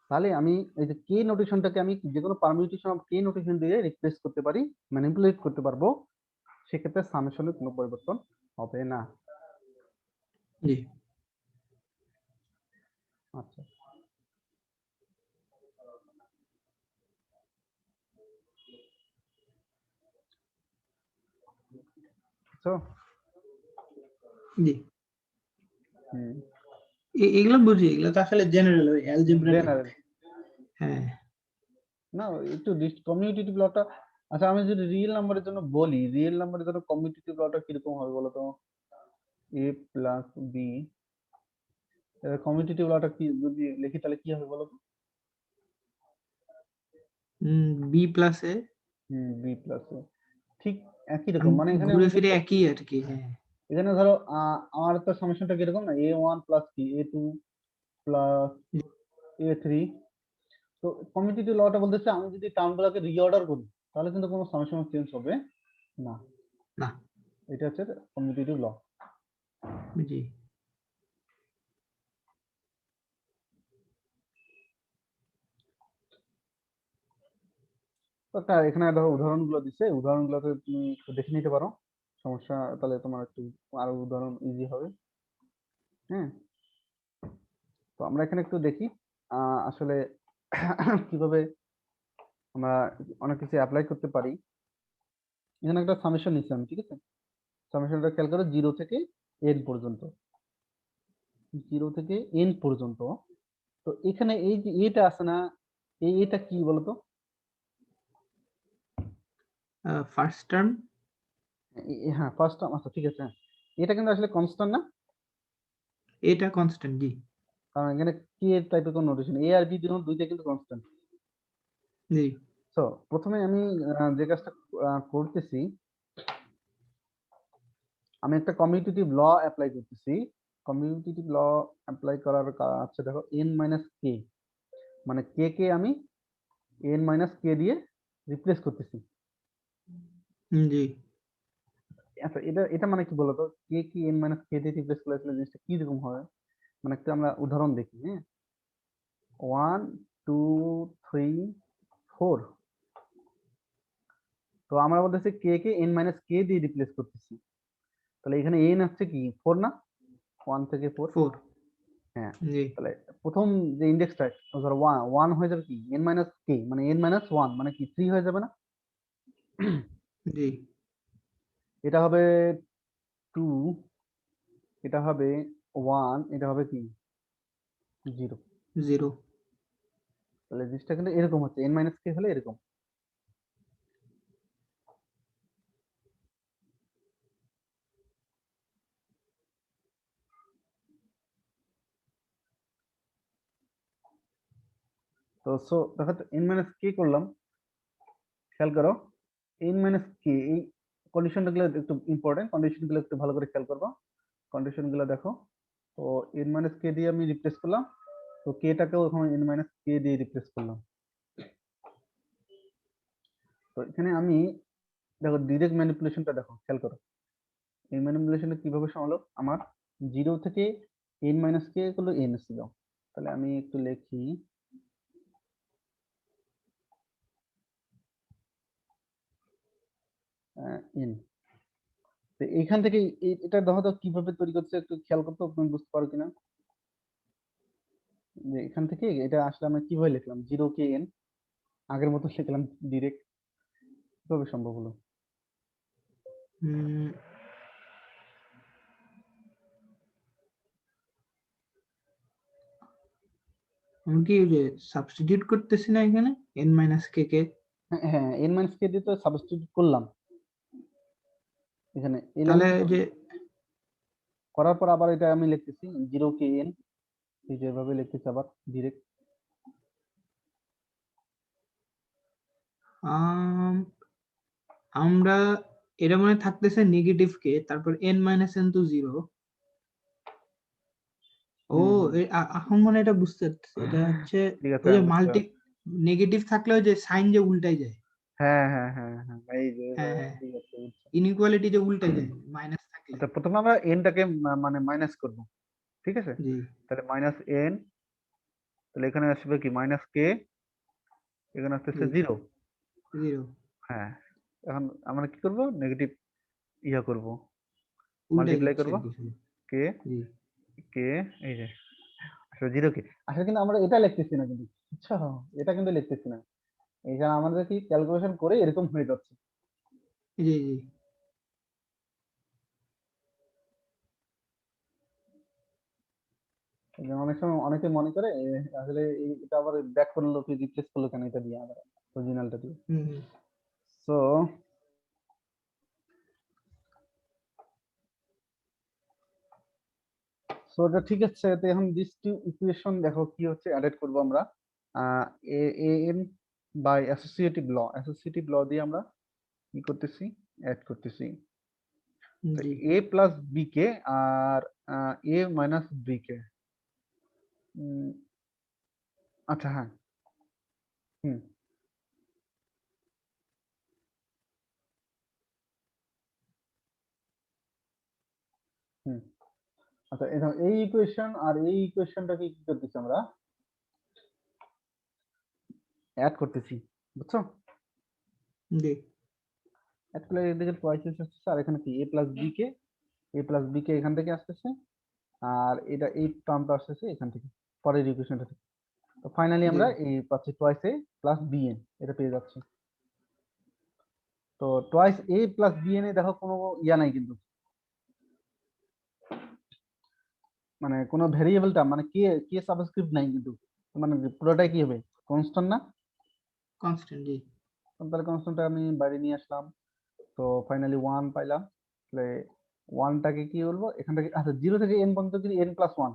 তাহলে আমি এই যে কে নোটেশনটাকে আমি যে কোনো পারমিউটেশন অফ কে নোটেশন দিয়ে রিপ্লেস করতে পারি, ম্যানিপুলেট করতে পারবো, সেক্ষেত্রে সামেশনের কোনো পরিবর্তন হবে না। জি আচ্ছা, তো জি হুম, এগুলো বুঝি, এগুলো তো আসলে জেনারেল অ্যালজেব্রা টাইপ। জেনারেল হ্যাঁ না, একটু কমিউটেটিভ লটা। আচ্ছা, আমি যদি রিয়েল নাম্বারের জন্য বলি, রিয়েল নাম্বারের জন্য কমিউটেটিভ লটা কিরকম হবে বলো তো? a প্লাস বি, কমিউটেটিভ লটা কি যদি লিখি তাহলে কি হবে বলো তো? বি প্লাস এ, বি প্লাস এ, ঠিক একই রকম। মানে এখানে ঘুরে আমি ফিরে একই আর কি। হ্যাঁ এখানে ধরো আমার তো সামেশনটা কিরকম না, a1 প্লাস কি a2 প্লাস a3। তো কমিউটেটিভ লটা বলতেছে আমি যদি টার্মগুলোকে রিঅর্ডার করি তাহলে কিন্তু কোনো সামেশন চেঞ্জ হবে না। না এটা হচ্ছে কমিউটেটিভ ল। জি তো এখানে ধরো উদাহরণগুলো দিচ্ছে, উদাহরণগুলোতে তুমি একটু দেখে নিতে পারো, সমস্যা তাহলে তোমার একটু আরো উদাহরণ ইজি হবে। হ্যাঁ, তো আমরা এখানে একটু দেখি আসলে কিভাবে আমরা অনেক কিছু অ্যাপ্লাই করতে পারি। এখানে একটা সামেশন নিচ্ছি আমি, ঠিক আছে? সামেশনটা খেয়াল করো, 0 থেকে n পর্যন্ত, 0 থেকে n পর্যন্ত। তো এখানে এই যে এটা আছে না, এটা কি বলতো? First term. হ্যাঁ, ফার্স্ট টার্ম। আচ্ছা ঠিক আছে, হ্যাঁ। এটা কিন্তু আসলে কনস্ট্যান্ট না, এটা কনস্ট্যান্ট। জি কারণ এখানে কি টাইপের কোন নোটেশন, a আর b দুইটা কিন্তু কনস্ট্যান্ট। জি তো প্রথমে আমি যে কাজটা করতেছি, আমি একটা কমিউটেটিভ ল অ্যাপ্লাই করতেছি। কমিউটেটিভ ল অ্যাপ্লাই করার আচ্ছা দেখো, n মাইনাস কে, মানে কে কে আমি n মাইনাস কে দিয়ে রিপ্লেস করতেছি। জি আচ্ছা, এটা এটা মানে কি বলতো, কে কি n মাইনাস কে দিয়ে রিপ্লেস করলে আসলে জিনিসটা কি রকম হয়? মানে একটা আমরা উদাহরণ দেখি, হ্যাঁ। 1 2 3 4। তো আমরা বলতেছি কে কে n মাইনাস কে দিয়ে রিপ্লেস করতেছি, তাহলে এখানে n হচ্ছে কি 4 না, 1 থেকে 4। 4। হ্যাঁ, জি তাহলে প্রথম যে ইন্ডেক্সটা ধরো 1 1 হয়ে যাবে কি n মাইনাস কে, মানে n মাইনাস 1 মানে কি 3 হয়ে যাবে না? জি এটা হবে 2, এটা হবে 1, এটা হবে কি 0। 0। তাহলে জিনিসটা কিন্তু এরকম হচ্ছে, n মাইনাস কে হলে এরকম। তো সো দেখো n মাইনাস কে করলাম, খেয়াল করো n মাইনাস কে, এই কন্ডিশনটা গুলো একটু ইম্পর্টেন্ট, কন্ডিশন গুলো একটু ভালো করে খেয়াল করবা। কন্ডিশন গুলো দেখো, তো n মাইনাস কে দিয়ে আমি রিপ্লেস করলাম, তো কে টাকেও এখন n মাইনাস কে দিয়ে রিপ্লেস করলাম। তো এখানে আমি দেখো ডিরেক্ট ম্যানিপুলেশনটা দেখো, খেয়াল করো এই ম্যানিপুলেশনটা কিভাবে সম্ভব। আমার 0 থেকে n মাইনাস কে করলো n ছিল, তাহলে আমি একটু লিখি n। তো এইখান থেকে এটা দেখো তো কিভাবে তৈরি করছে, একটু খেয়াল করতে, তুমি বুঝতে পারো কিনা যে এখান থেকে এটা আসলে আমরা কিভাবে লিখলাম, 0 কে n আগের মতো লিখলাম ডিরেক্ট, কিভাবে সম্ভব হলো? আমি কি ওই যে সাবস্টিটিউট করতেছি না এখানে n মাইনাস কে কে? হ্যাঁ, n মাইনাস কে দিয়ে তো সাবস্টিটিউট করলাম এখানে এই তাহলে লাইনটা তো, যে করার পর আবার এটা আমি লিখতেছি 0 কে n, এই যেভাবে লিখতেছি আবার ডিরেক্ট। আম, আমরা এটা মনে থাকতেছে নেগেটিভ কে, তারপর n মাইনাস n টু 0। ও হুম হুম, এখন মনে এটা বুঝতে পারতেছি, এটা হচ্ছে ঠিক আছে, ওই যে আমি বুঝতে মাল্টি নেগেটিভ থাকলে ওই যে সাইন যে উল্টাই যায়। হ্যাঁ হ্যাঁ হ্যাঁ হ্যাঁ এই যে হ্যাঁ হ্যাঁ, ঠিক আছে বুঝছি। ইনইকুয়ালিটি যে উল্টে যায় মাইনাস থাকলে। আচ্ছা প্রথমে আমরা এনটাকে মানে মাইনাস করব, ঠিক আছে? জি তাহলে মাইনাস এন, তাহলে এখানে আসবে কি মাইনাস কে, এখানে আসতেছে জি, 0। 0 হ্যাঁ, এখন আমরা কি করব, নেগেটিভ ইয়া করব, উল্টে মাল্টিপ্লাই দিচ্ছে করব আর কি শুধু। কে, জি কে এই যে আসলে 0 কে, আসলে কিন্তু আমরা এটা লিখতেছি না কিন্তু, বুঝছো? এটা কিন্তু লিখতেছি না, এখানে আমাদের কি ক্যালকুলেশন করে এরকম হয়ে যাচ্ছে। জি জি এই যে অনেক সময় অনেকে মনে করে আসলে এটা আবার ব্যাক করলো কি রিপ্লেস করলো কেন এটা দিয়ে আবার অরিজিনালটা দিয়ে। হুম হুম সো সো এটা ঠিক আছে, তো এখন দিস টু ইকুয়েশন দেখো কি হচ্ছে, অ্যাড করব আমরা এ এন বাই অ্যাসোসিয়েটিভ ল দিয়ে আমরা কি করতেছি, অ্যাড করতেছি। তো জি এ প্লাস বি কে আর এ মাইনাস বি কে, আচ্ছা হ্যাঁ, হুম হুম, আচ্ছা এই ইকুয়েশন আর এই ইকুয়েশনটাকে কি করতেছি আমরা, অ্যাড করতেছি, বুঝছো? জি অ্যাড করলে এদিকে টোয়াইস আসতেছে, আর এখানে কি এ প্লাস বি কে এখান থেকে আসতেছে, আর এটা এই টার্মটা আসতেছে এখান থেকে, পরের ইকুয়েশনটা থেকে। তো ফাইনালি জি আমরা এই পাচ্ছি twice A plus B N, এটা পেয়ে যাচ্ছি। তো twice A plus B N এ দেখো কোনো ইয়া নাই কিন্তু, মানে কোনো ভেরিয়েবল টার্ম মানে কে কে সাবস্ক্রিপ্ট নাই কিন্তু, মানে পুরোটাই কি হবে, কনস্ট্যান্ট না? কনস্ট্যান্ট জি তাহলে কনস্ট্যান্টটা আমি বাইরে নিয়ে আসলাম, তো ফাইনালি 1 পাইলাম। তাহলে 1টাকে কি বলবো এখান থেকে, আচ্ছা 0 থেকে n পর্যন্ত কি n প্লাস 1,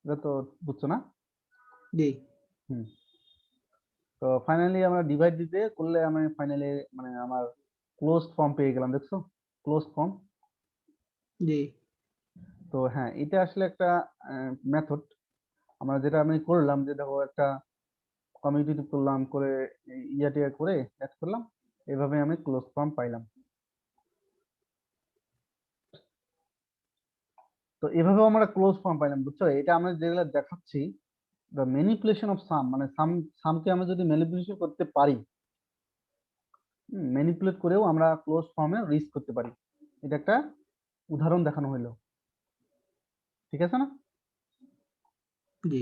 এটা তো বুঝছো না? জি হুম, তো ফাইনালি আমরা ডিভাইড দিতে করলে আমি ফাইনালি মানে আমার ক্লোজড ফর্ম পেয়ে গেলাম, দেখছো? Closed form. জি তো হ্যাঁ, এটা আসলে একটা মেথড, আমরা যেটা আমি করলাম যে দেখো একটা কমিউনিটি করলাম করে ইয়া করে অ্যাড করলাম, এভাবে আমি ক্লোজ ফর্ম পাইলাম। তো এভাবেও আমরা ক্লোজ ফর্ম পাইলাম, বুঝছো? এটা আমরা যেগুলো দেখাচ্ছি দ্য ম্যানিপুলেশন অফ সাম, মানে সামকে আমরা যদি ম্যানিপুলেশন করতে পারি, ম্যানিপুলেট করেও আমরা ক্লোজ ফর্মে রিচ করতে পারি, এটা একটা উদাহরণ দেখানো হলো, ঠিক আছে না? জি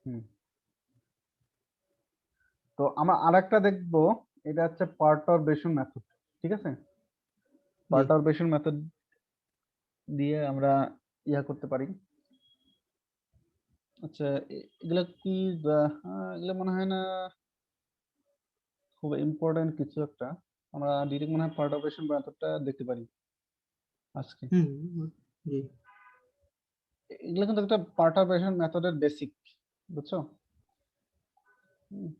হুম, তো আমরা আরেকটা দেখবো, এটা হচ্ছে পার্টারবেশন মেথড, ঠিক আছে? জি পার্টারবেশন মেথড দিয়ে আমরা ইয়া করতে পারি। আচ্ছা এগুলা কি এগুলা মনে হয় না খুব ইম্পর্টেন্ট কিছু একটা, আমরা ডিরেক্ট মনে হয় পার্টারবেশন মেথডটা দেখতে পারি আজকে। হুম জি এগুলো কিন্তু একটা পার্টারবেশন মেথডের বেসিক, বুঝছো? হুম,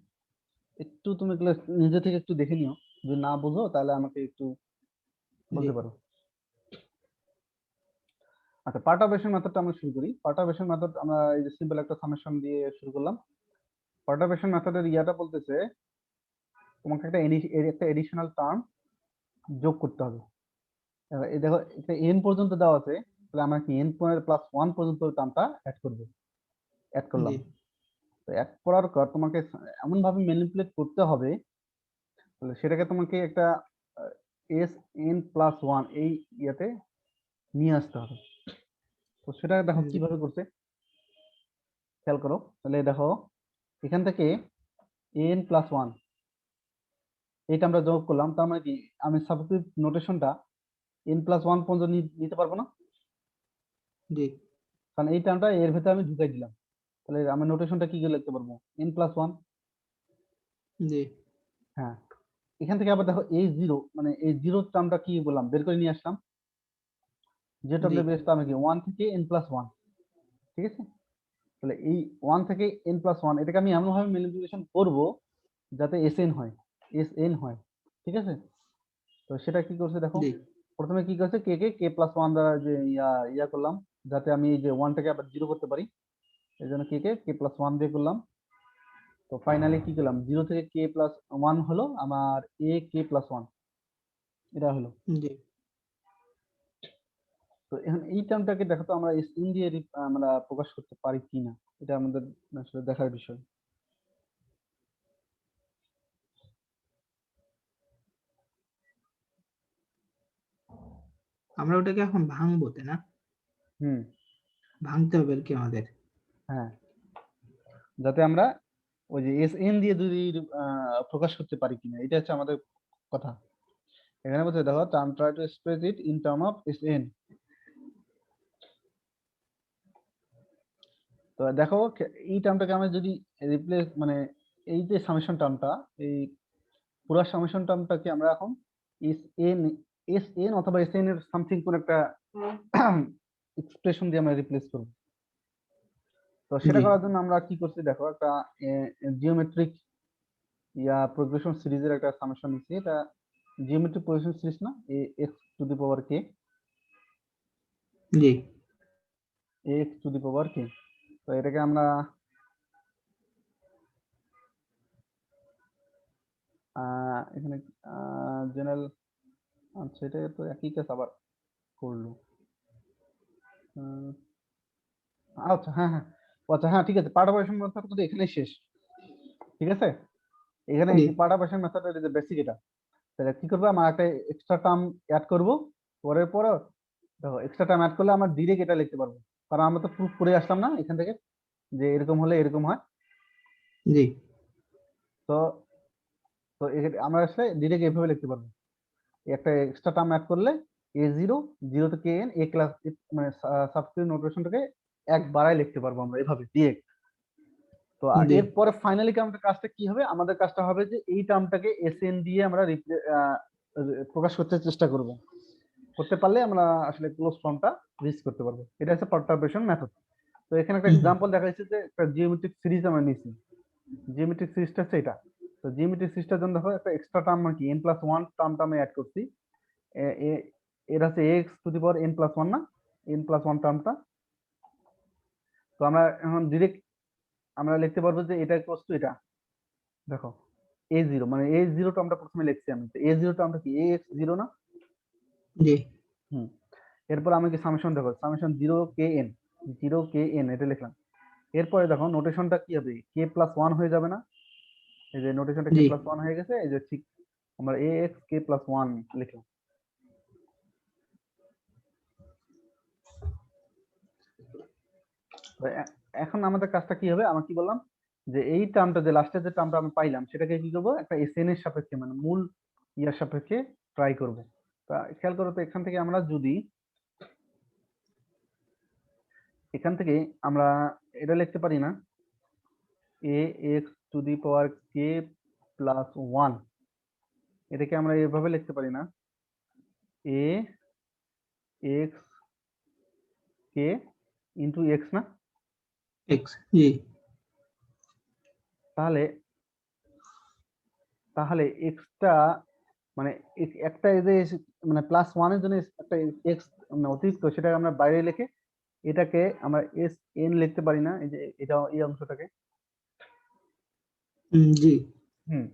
একটু তুমি এগুলো নিজে থেকে একটু দেখে নিও, যদি না বুঝো তাহলে আমাকে একটু জি বলতে পারো। আচ্ছা পার্টারবেশন মেথডটা আমরা শুরু করি। পার্টারবেশন মেথড আমরা এই যে সিম্পল একটা সামেশন দিয়ে শুরু করলাম। পার্টারবেশন মেথডের ইয়াটা বলতেছে তোমাকে একটা এডিশনাল টার্ম যোগ করতে হবে। এবার এই দেখো একটা n পর্যন্ত দেওয়া আছে, তাহলে আমরা কি n প্লাস 1 পর্যন্ত টার্মটা অ্যাড জি করলাম। তো অ্যাড করার পর তোমাকে এমন ভাবে ম্যানিপুলেট করতে হবে, তাহলে সেটাকে তোমাকে একটা এস এন প্লাস 1 এই ইয়াতে নিয়ে আসতে হবে। তো সেটা দেখো জি কিভাবে করছে, খেয়াল করো। তাহলে দেখো এখান থেকে এন প্লাস 1 এইটা আমরা যোগ করলাম, তার মানে কি আমি সাবস্ক্রিপ্ট নোটেশনটা এন প্লাস 1 পর্যন্ত নিতে পারবো না, জি কারণ এই টার্মটা এর ভেতরে আমি ঢুকাই দিলাম। তাহলে আমার নোটেশনটা কি করে লিখতে পারবো, এন প্লাস 1। জি হ্যাঁ, এখান থেকে আবার দেখো এই জিরো, মানে এই জিরো টার্মটা কি বললাম, বের করে নিয়ে আসলাম। যে জি টার্মটা বের আসতে আমি কি 1 থেকে এন প্লাস 1, ঠিক আছে? তাহলে এই 1 থেকে এন প্লাস 1 এটাকে আমি এমন ভাবে ম্যানিপুলেশন করব যাতে এস এন হয়, ঠিক আছে? তো সেটা কি করছে দেখো, জি প্রথমে কি করছে কে প্লাস 1 দ্বারা যে ইয়া করলাম, যাতে আমি এই যে 1টাকে আবার জিরো করতে পারি, এই জন্য কে প্লাস 1 দিয়ে করলাম। তো ফাইনালি কি করলাম, 0 থেকে k প্লাস 1 হলো আমার a k প্লাস 1, এটা হলো। জি তো এখন এই টার্মটাকে দেখো তো আমরা স্ক্রিন দিয়ে আমরা প্রকাশ করতে পারি কিনা, এটা আমাদের আসলে দেখার বিষয়। আমরা ওটাকে এখন ভাঙবো তাই না? হুম, ভাঙতে হবে আর কি আমাদের। হ্যাঁ, যাতে আমরা ওই যে এস এন দিয়ে যদি প্রকাশ করতে পারি কিনা, এটা হচ্ছে আমাদের কথা। এখানে বলছে দেখো, term try to express it in term of S N. তো দেখো এই টার্মটাকে আমরা যদি রিপ্লেস মানে এই যে সামেশন টার্মটা, এই পুরো সামেশন টার্মটাকে আমরা এখন এস এন অথবা এস এন এর সামথিং কোন একটা এক্সপ্রেশন দিয়ে আমরা রিপ্লেস করব। তো সেটা জি করার জন্য আমরা কি করছি দেখো, একটা জিওমেট্রিক প্রোগ্রেশন সিরিজের একটা সামেশন নিচ্ছি। এটা জিওমেট্রিক প্রোগ্রেশন সিরিজ না, X to the power K, G X to the power K. তো এটাকে আমরা এখানে জেনারেল, আচ্ছা এটা তো একই কাজ আবার করলো। আচ্ছা হ্যাঁ হ্যাঁ, আচ্ছা হ্যাঁ ঠিক আছে, পার্ট অপারেশন মেথড কিন্তু এখানেই শেষ। ঠিক আছে, এখানে জি পার্ট অপারেশন মেথডের যে বেসিক এটা, তাহলে কি করবো, আমরা একটা এক্সট্রা টার্ম অ্যাড করব। পরের পর দেখো এক্সট্রা টার্ম অ্যাড করলে আমরা ডিরেক্ট এটা লিখতে পারবো, কারণ আমরা তো প্রুফ করে আসলাম না এখান থেকে যে এরকম হলে এরকম হয়। জি তো তো আমরা আসলে ডিরেক্ট এভাবে লিখতে পারবো, একটা এক্সট্রা টার্ম অ্যাড করলে a0 0 থেকে n a ক্লাস, মানে সাবস্ক্রিপ্ট নোটেশনটাকে এক বাড়ায় লিখতে পারবো আমরা এভাবে ডিরেক্ট। তো আর জি এরপরে ফাইনালি আমাদের কাজটা কি হবে, আমাদের কাজটা হবে যে এই টার্মটাকে এসএন দিয়ে আমরা প্রকাশ করতে চেষ্টা করব। করতে পারলে আমরা আসলে ক্লোজ ফর্মটা রিচ করতে পারবো। এটা হচ্ছে পার্টারবেশন মেথড। তো এখানে একটা হুম, এক্সাম্পল দেখা যাচ্ছে যে একটা জিওমেট্রিক সিরিজ আমরা নিয়েছি, জিওমেট্রিক সিরিজটা হচ্ছে এটা। তো জিওমেট্রিক সিরিজটার জন্য দেখো একটা এক্সট্রা টার্ম কি n+1 টার্মটা আমি অ্যাড করছি। এর হচ্ছে x to the power n+1 না, n+1 টার্মটা। তো আমরা এখন ডিরেক্ট আমরা লিখতে পারবো যে এটা ইকুয়ালস টু এটা, দেখো a0, মানে a0 টার্মটা প্রথমে লিখছি আমি, তো a0 টার্মটা কি ax0 না। জি হুম, এরপর আমি কি সামেশন, দেখো সামেশন 0 kn, 0 kn এটা লিখলাম। এরপরে দেখো নোটেশনটা কি হবে, k+1 হয়ে যাবে না, এই যে নোটেশনটা জি k+1 হয়ে গেছে, এই যে ঠিক আমরা ax k+1 লিখলাম। তো এখন আমাদের কাজটা কি হবে, আমরা কি বললাম যে এই টার্মটা, যে লাস্টের যে টার্মটা আমরা পাইলাম সেটাকে কি করবো, একটা এসএন এর সাপেক্ষে মানে মূল ইয়ার সাপেক্ষে ট্রাই করব। তা খেয়াল করো তো, এখান থেকে আমরা যদি এখান থেকে আমরা এটা লিখতে পারি না, A X to the power K plus 1, এটাকে আমরা এভাবে লিখতে পারি না, A X K into X না। এক্স জি তাহলে তাহলে এক্সটা মানে একটা এই যে মানে +1 এর জন্য একটা এক্স মানে অতিরিক্ত, সেটাকে আমরা বাইরে লিখে এটাকে আমরা এস এন লিখতে পারি না, এই যে এটা এই অংশটাকে। জি হুম,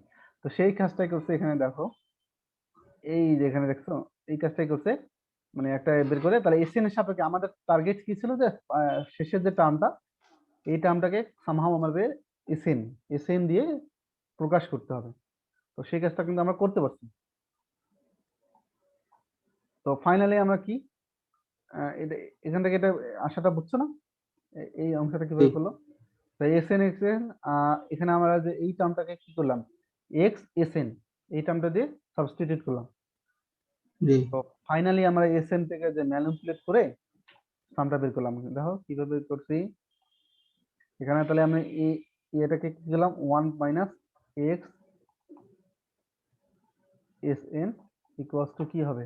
তো সেই কাজটাই করছে এখানে দেখো, এই যে এখানে দেখছো এই কাজটাই করছে, মানে একটা বের করে। তাহলে এসএন এর সাপেক্ষে আমাদের টার্গেট কি ছিল, যে শেষের যে টার্মটা, এই টার্মটাকে সামহাও আমাদের এসএন এসএন দিয়ে প্রকাশ করতে হবে। তো সেই কাজটা কিন্তু আমরা করতে পারছি। তো ফাইনালি আমরা কি এটা এখান থেকে এটা আশাটা বুঝছো না, এই অংশটা জি কিভাবে করলো। তাই এসএন এক্সএন, এখানে আমরা যে এই টার্মটাকে কি করলাম, এক্স এসএন এই টার্মটা দিয়ে সাবস্টিটিউট করলাম। জি তো ফাইনালি আমরা এসএন থেকে যে ম্যানিপুলেট করে সামটা বের করলাম। দেখো কিভাবে বের করছি, এখানে তাহলে আমি এটাকে কি করলাম, 1 minus X S N equals to কি হবে,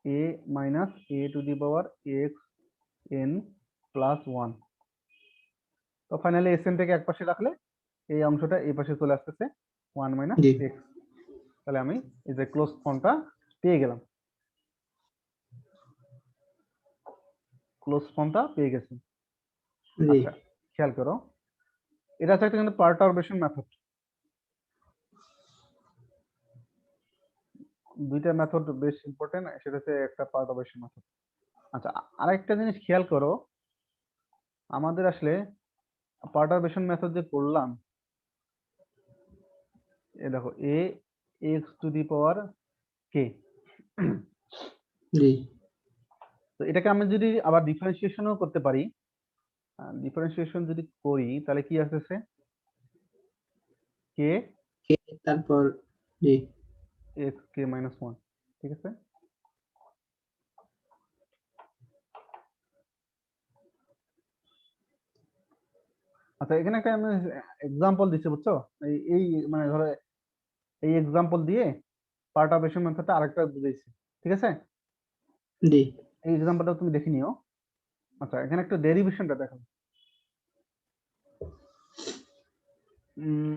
A minus A to the power X N plus 1। তো ফাইনালি এস এন থেকে এক পাশে রাখলে এই অংশটা এই পাশে চলে আসতেছে 1 মাইনাস জি এক্স। তাহলে আমি এই যে ক্লোজ ফর্মটা পেয়ে গেলাম, ক্লোজ ফর্মটা পেয়ে গেছি। জি আচ্ছা খেয়াল করো, এটা হচ্ছে একটা কিন্তু পারটারবেশন মেথড। দুইটা মেথড বেশ ইম্পর্টেন্ট, সেটা হচ্ছে একটা পারটারবেশন মেথড। আচ্ছা, আরেকটা জিনিস খেয়াল করো, আমাদের আসলে পারটারবেশন মেথড যে করলাম, এ দেখো এ X to the power K, জি তো এটাকে আমি যদি আবার ডিফারেন্সিয়েশনও করতে পারি, ডিফারেন্সিয়েশন যদি করি তাহলে কি আসতেছে, কে কে তারপর জি এক্স কে মাইনাস ওয়ান, ঠিক আছে। আচ্ছা, এখানে একটা আমি এক্সাম্পল দিচ্ছি, বুঝছো? এই মানে ধরো এই এক্সাম্পল দিয়ে পার্টারবেশন মেথডটা আরেকটা বুঝাইছি, ঠিক আছে। জি এই এক্সাম্পলটা তুমি দেখে নিও। আচ্ছা, এখানে একটা ডেরিভেশনটা দেখো। উম,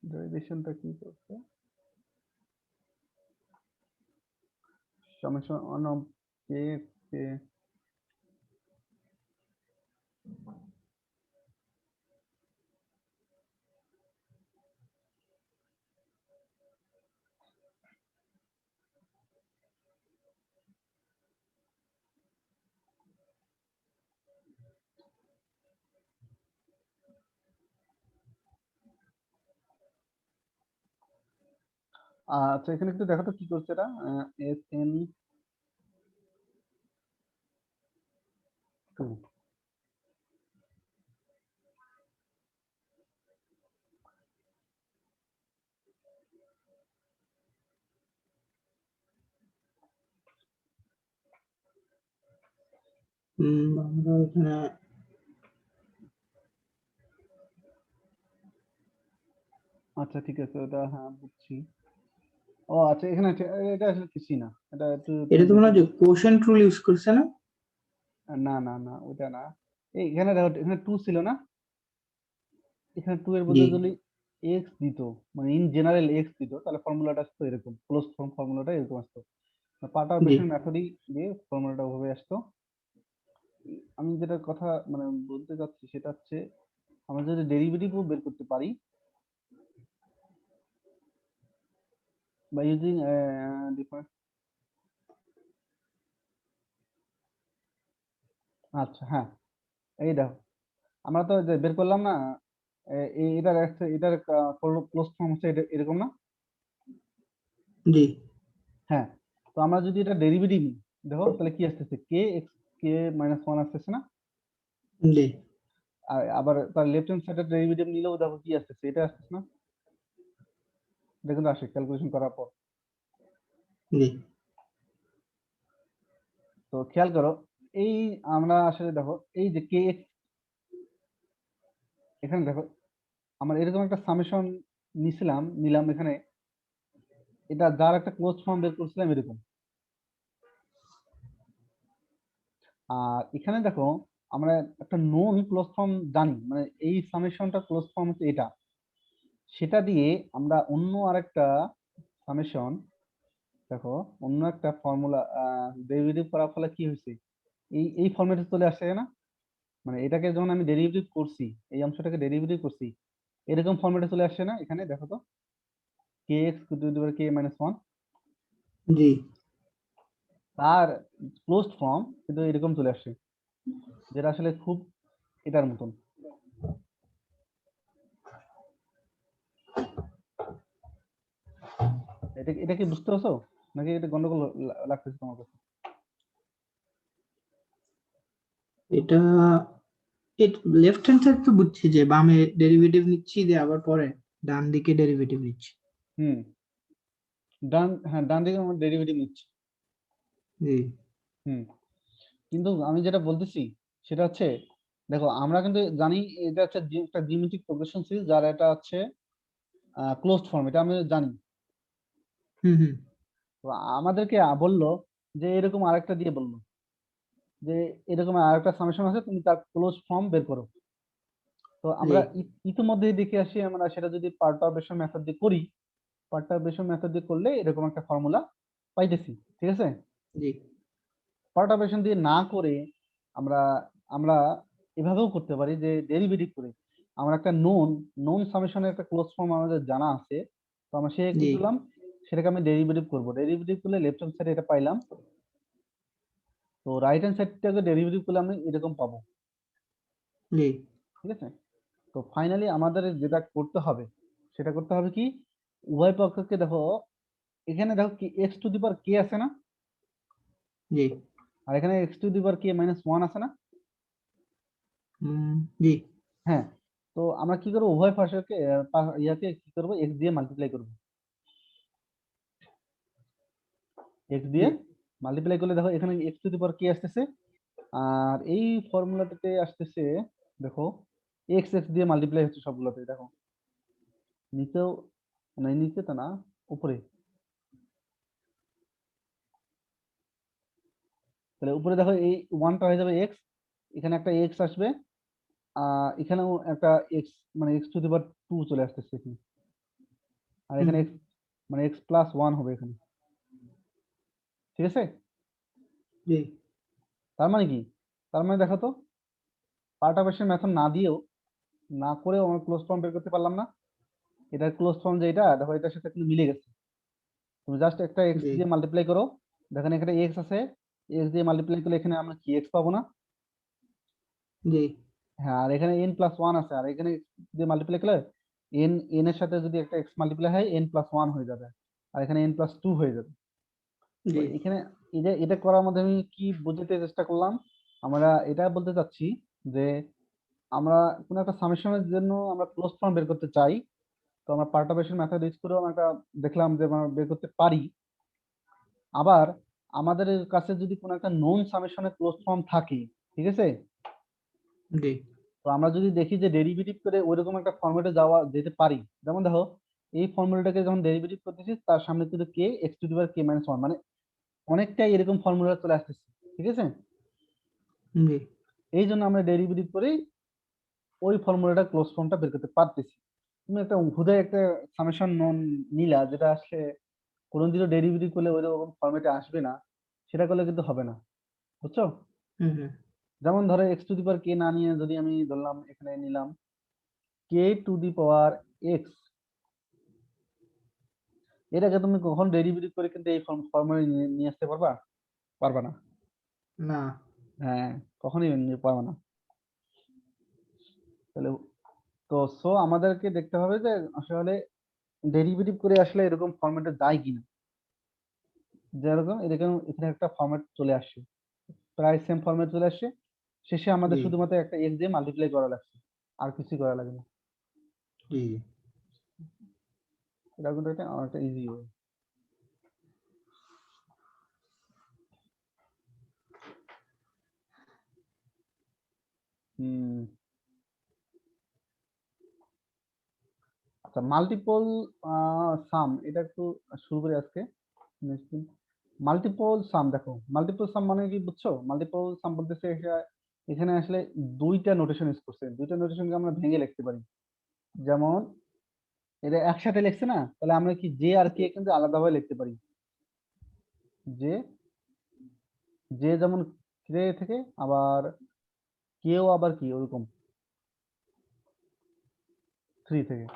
ডেরিভেশনটা কি করছে, সামেশন অন অফ কে কে আচ্ছা, এখানে একটু দেখো তো কি করছে এটা, এস এন টু। আমরা এখানে আচ্ছা, ঠিক আছে, ওটা হ্যাঁ বুঝছি। ও আচ্ছা, এখানে এটা আসলে কিছুই না, এটা একটু এটা তুমি তো মনে দেখে হয় যে নিও। কোশেন্ট রুল ইউজ করছে না? না না না, ওটা না। এই এখানে দেখো, এখানে টু ছিল না, এখানে টু এর জি বদলে যদি এক্স দিত, মানে ইন জেনারেল এক্স দিত, তাহলে ফর্মুলাটা আসতো এরকম, ক্লোজ ফর্ম ফর্মুলাটা এরকম আসতো। জি পার্টারবেশন মেথডই দিয়ে ফর্মুলাটা ওভাবে আসতো। আমি যেটা কথা মানে বলতে চাচ্ছি সেটা হচ্ছে, আমরা যদি ডেরিভেটিভও বের করতে পারি বা ইউজিং ডিফারেন্ট। আচ্ছা হ্যাঁ, এই দেখো, আমরা তো যে বের করলাম না, এটার এটার ক্লোজ ফর্ম হচ্ছে এটা এরকম না। জি হ্যাঁ, তো আমরা যদি এটা ডেরিভেটিভ নিই, দেখো তাহলে কি আসতেছে, কে এক্স কে মাইনাস ওয়ান আসতেছে না। জি আর আবার তার লেফট হ্যান্ড সাইডের ডেরিভেটিভ নিলেও দেখো কি আসতেছে, এটা আসতেছে না। এটা কিন্তু আসে ক্যালকুলেশন করার পর। জি তো খেয়াল করো, এই আমরা আসলে দেখো এই যে কে এক্স, এখানে দেখো আমরা এরকম একটা সামেশন নিলাম এখানে, এটা যার একটা ক্লোজ ফর্ম বের করছিলাম এরকম। আর এখানে দেখো আমরা একটা নন ক্লোজ ফর্ম জানি, মানে এই সামেশনটা ক্লোজ ফর্ম হচ্ছে এটা, সেটা দিয়ে আমরা অন্য আরেকটা সামেশন, দেখো অন্য একটা ফর্মুলা ডেরিভেটিভ করার ফলে কি হয়েছে, এই ফর্মেটে চলে আসছে না। মানে এটাকে যখন আমি ডেরিভেটিভ করছি, এই অংশটাকে ডেরিভেটিভ করছি, এরকম ফর্মেটে চলে আসছে না, এখানে দেখো তো, K X to the power K minus one, G তার ক্লোজড ফর্ম কিন্তু এরকম চলে আসছে, যেটা আসলে খুব এটার মতন। এটা এটা কি বুঝতে পারছো, নাকি এটা গন্ডগোল লাগতেছে তোমার কাছে? এটা লেফট হ্যান্ড সাইড তো বুঝছি যে বামে ডেরিভেটিভ নিচ্ছি দিয়ে আবার পরে ডান দিকে ডেরিভেটিভ নিচ্ছি। হুম, হ্যাঁ, ডান দিকে আমরা ডেরিভেটিভ নিচ্ছি। জি হুম, কিন্তু আমি যেটা বলতেছি সেটা হচ্ছে, দেখো আমরা কিন্তু জানি এটা হচ্ছে একটা জিওমেট্রিক প্রোগ্রেশন সিরিজ, যার এটা হচ্ছে ক্লোজড ফর্ম, এটা আমি জানি। হুম হুম তো আমাদেরকে বললো যে এরকম আরেকটা দিয়ে বললো যে এরকম আরেকটা সামেশন আছে, তুমি তার ক্লোজ ফর্ম বের করো। তো জি আমরা ইতিমধ্যেই দেখে আসি, আমরা সেটা যদি পার্টারবেশন মেথড দিয়ে করি, পার্টারবেশন মেথড দিয়ে করলে এরকম একটা ফর্মুলা পাইতেছি, ঠিক আছে। জি পার্টারবেশন দিয়ে না করে আমরা আমরা এভাবেও করতে পারি যে ডেরিভেটিভ করে আমরা একটা নোন সামেশনের একটা ক্লোজ ফর্ম আমাদের জানা আছে, তো আমরা সে কি জি করলাম, সেটাকে আমি ডেরিভেটিভ করব। ডেরিভেটিভ করলে লেফট হ্যান্ড সাইডে এটা পাইলাম, তো রাইট হ্যান্ড সাইডটাকে ডেরিভেটিভ করলে আমি এরকম পাবো, জি ঠিক আছে। তো ফাইনালি আমাদের যেটা করতে হবে সেটা করতে হবে কি, উভয় পক্ষকে দেখো, এখানে দেখো কি এক্স টু দি পাওয়ার কে আছে না, জি আর এখানে x to the power K minus one আছে না। জি হ্যাঁ, তো আমরা কি করবো, উভয় পাশকে ইয়াকে কি করবো, এক্স দিয়ে মাল্টিপ্লাই করবো। এক্স দিয়ে জি মাল্টিপ্লাই করলে দেখো এখানে এক্স টু দি পাওয়ার কে আসতেছে, আর এই ফর্মুলাটাতে আসতেছে দেখো এক্স এক্স দিয়ে মাল্টিপ্লাই হচ্ছে সবগুলোতে, দেখো নিচেও, মানে নিচে তো না, উপরে, তাহলে উপরে দেখো এই ওয়ানটা হয়ে যাবে এক্স, এখানে একটা এক্স আসবে, এখানেও একটা এক্স, মানে X to the power two চলে আসতেছে এখানে, আর এখানে এক্স মানে এক্স প্লাস ওয়ান হবে এখানে, ঠিক আছে। জি তার মানে কি, তার মানে দেখো তো পার্টারবেশন মেথড না দিয়েও, না করেও আমরা ক্লোজ ফর্ম বের করতে পারলাম না। এটার ক্লোজ ফর্ম যেটা দেখো এটার সাথে কিন্তু মিলে গেছে, তুমি জাস্ট একটা এক্স জি দিয়ে মাল্টিপ্লাই করো, দেখেন এখানে এক্স আছে, এক্স দিয়ে মাল্টিপ্লাই করলে এখানে আমরা কি এক্স পাবো না। জি হ্যাঁ, আর এখানে এন প্লাস ওয়ান আছে, আর এখানে x দিয়ে মাল্টিপ্লাই করলে এন এন এর সাথে যদি একটা এক্স মাল্টিপ্লাই হয় এন প্লাস ওয়ান হয়ে যাবে, আর এখানে এন প্লাস টু হয়ে যাবে। তো জি এখানে এই যে এটা করার মধ্যে আমি কি বোঝাতে চেষ্টা করলাম, আমরা এটা বলতে চাচ্ছি যে আমরা কোনো একটা সামেশনের জন্য আমরা ক্লোজ ফর্ম বের করতে চাই, তো আমরা পার্টারবেশন মেথড ইউজ করেও আমরা একটা দেখলাম যে আমরা বের করতে পারি। আবার আমাদের কাছে যদি কোনো একটা নোন সামেশনের ক্লোজ ফর্ম থাকে, ঠিক আছে, জি তো আমরা যদি দেখি যে ডেরিভেটিভ করে ওইরকম একটা ফর্মেটে যাওয়া যেতে পারি, যেমন দেখো এই ফর্মুলাটাকে যখন ডেরিভেটিভ করতেছি তার সামনে কিন্তু K X to the power K minus one, মানে অনেকটাই এরকম ফর্মুলা চলে আসতেছে, ঠিক আছে। জি এই জন্য আমরা ডেরিভেটিভ করে ওই ফর্মুলাটা ক্লোজ ফর্মটা বের করতে পারতেছি। তুমি একটা হুদায় একটা সামেশন নন নিলা, যেটা আসলে কোনোদিনও ডেরিভেটিভ করলে ওই রকম ফর্মেটে আসবে না, সেটা করলে কিন্তু হবে না, বুঝছো। হুম যেমন ধরো এক্স টু দি পাওয়ার কে না নিয়ে যদি আমি ধরলাম এখানে নিলাম কে টু দি পাওয়ার এক্স, এটাকে তুমি কখন ডেরিভেটিভ করে কিন্তু এই ফর্মুলা নিয়ে আসতে পারবা, পারবা না। না হ্যাঁ, কখনোই নিয়ে পারবা না। তাহলে তো সো আমাদেরকে দেখতে হবে যে আসলে ডেরিভেটিভ করে আসলে এরকম ফরম্যাটে যায় কিনা, যেরকম এরকম এখানে একটা ফরম্যাট চলে আসছে, প্রায় সেম ফরম্যাট চলে আসছে, শেষে আমাদের জি শুধুমাত্র একটা এক্স দিয়ে মাল্টিপ্লাই করা লাগছে, আর কিছুই করা লাগে না। জি এটা কিন্তু একটা অনেকটা ইজি ওয়ে। হুম, আচ্ছা মাল্টিপল সাম এটা একটু শুরু করি আজকে। মাল্টিপল সাম, দেখো মাল্টিপল সাম মানে কি বুঝছো, মাল্টিপল সাম বলতেছে এখানে আসলে দুইটা নোটেশন ইউজ করছে, দুইটা নোটেশনকে আমরা ভেঙে লিখতে পারি। যেমন এটা একসাথে লিখছে না, তাহলে আমরা কি জে আর কে কিন্তু আলাদাভাবে লিখতে পারি। জে জে যেমন কে থেকে, আবার কেও আবার কি ওরকম থ্রি থেকে।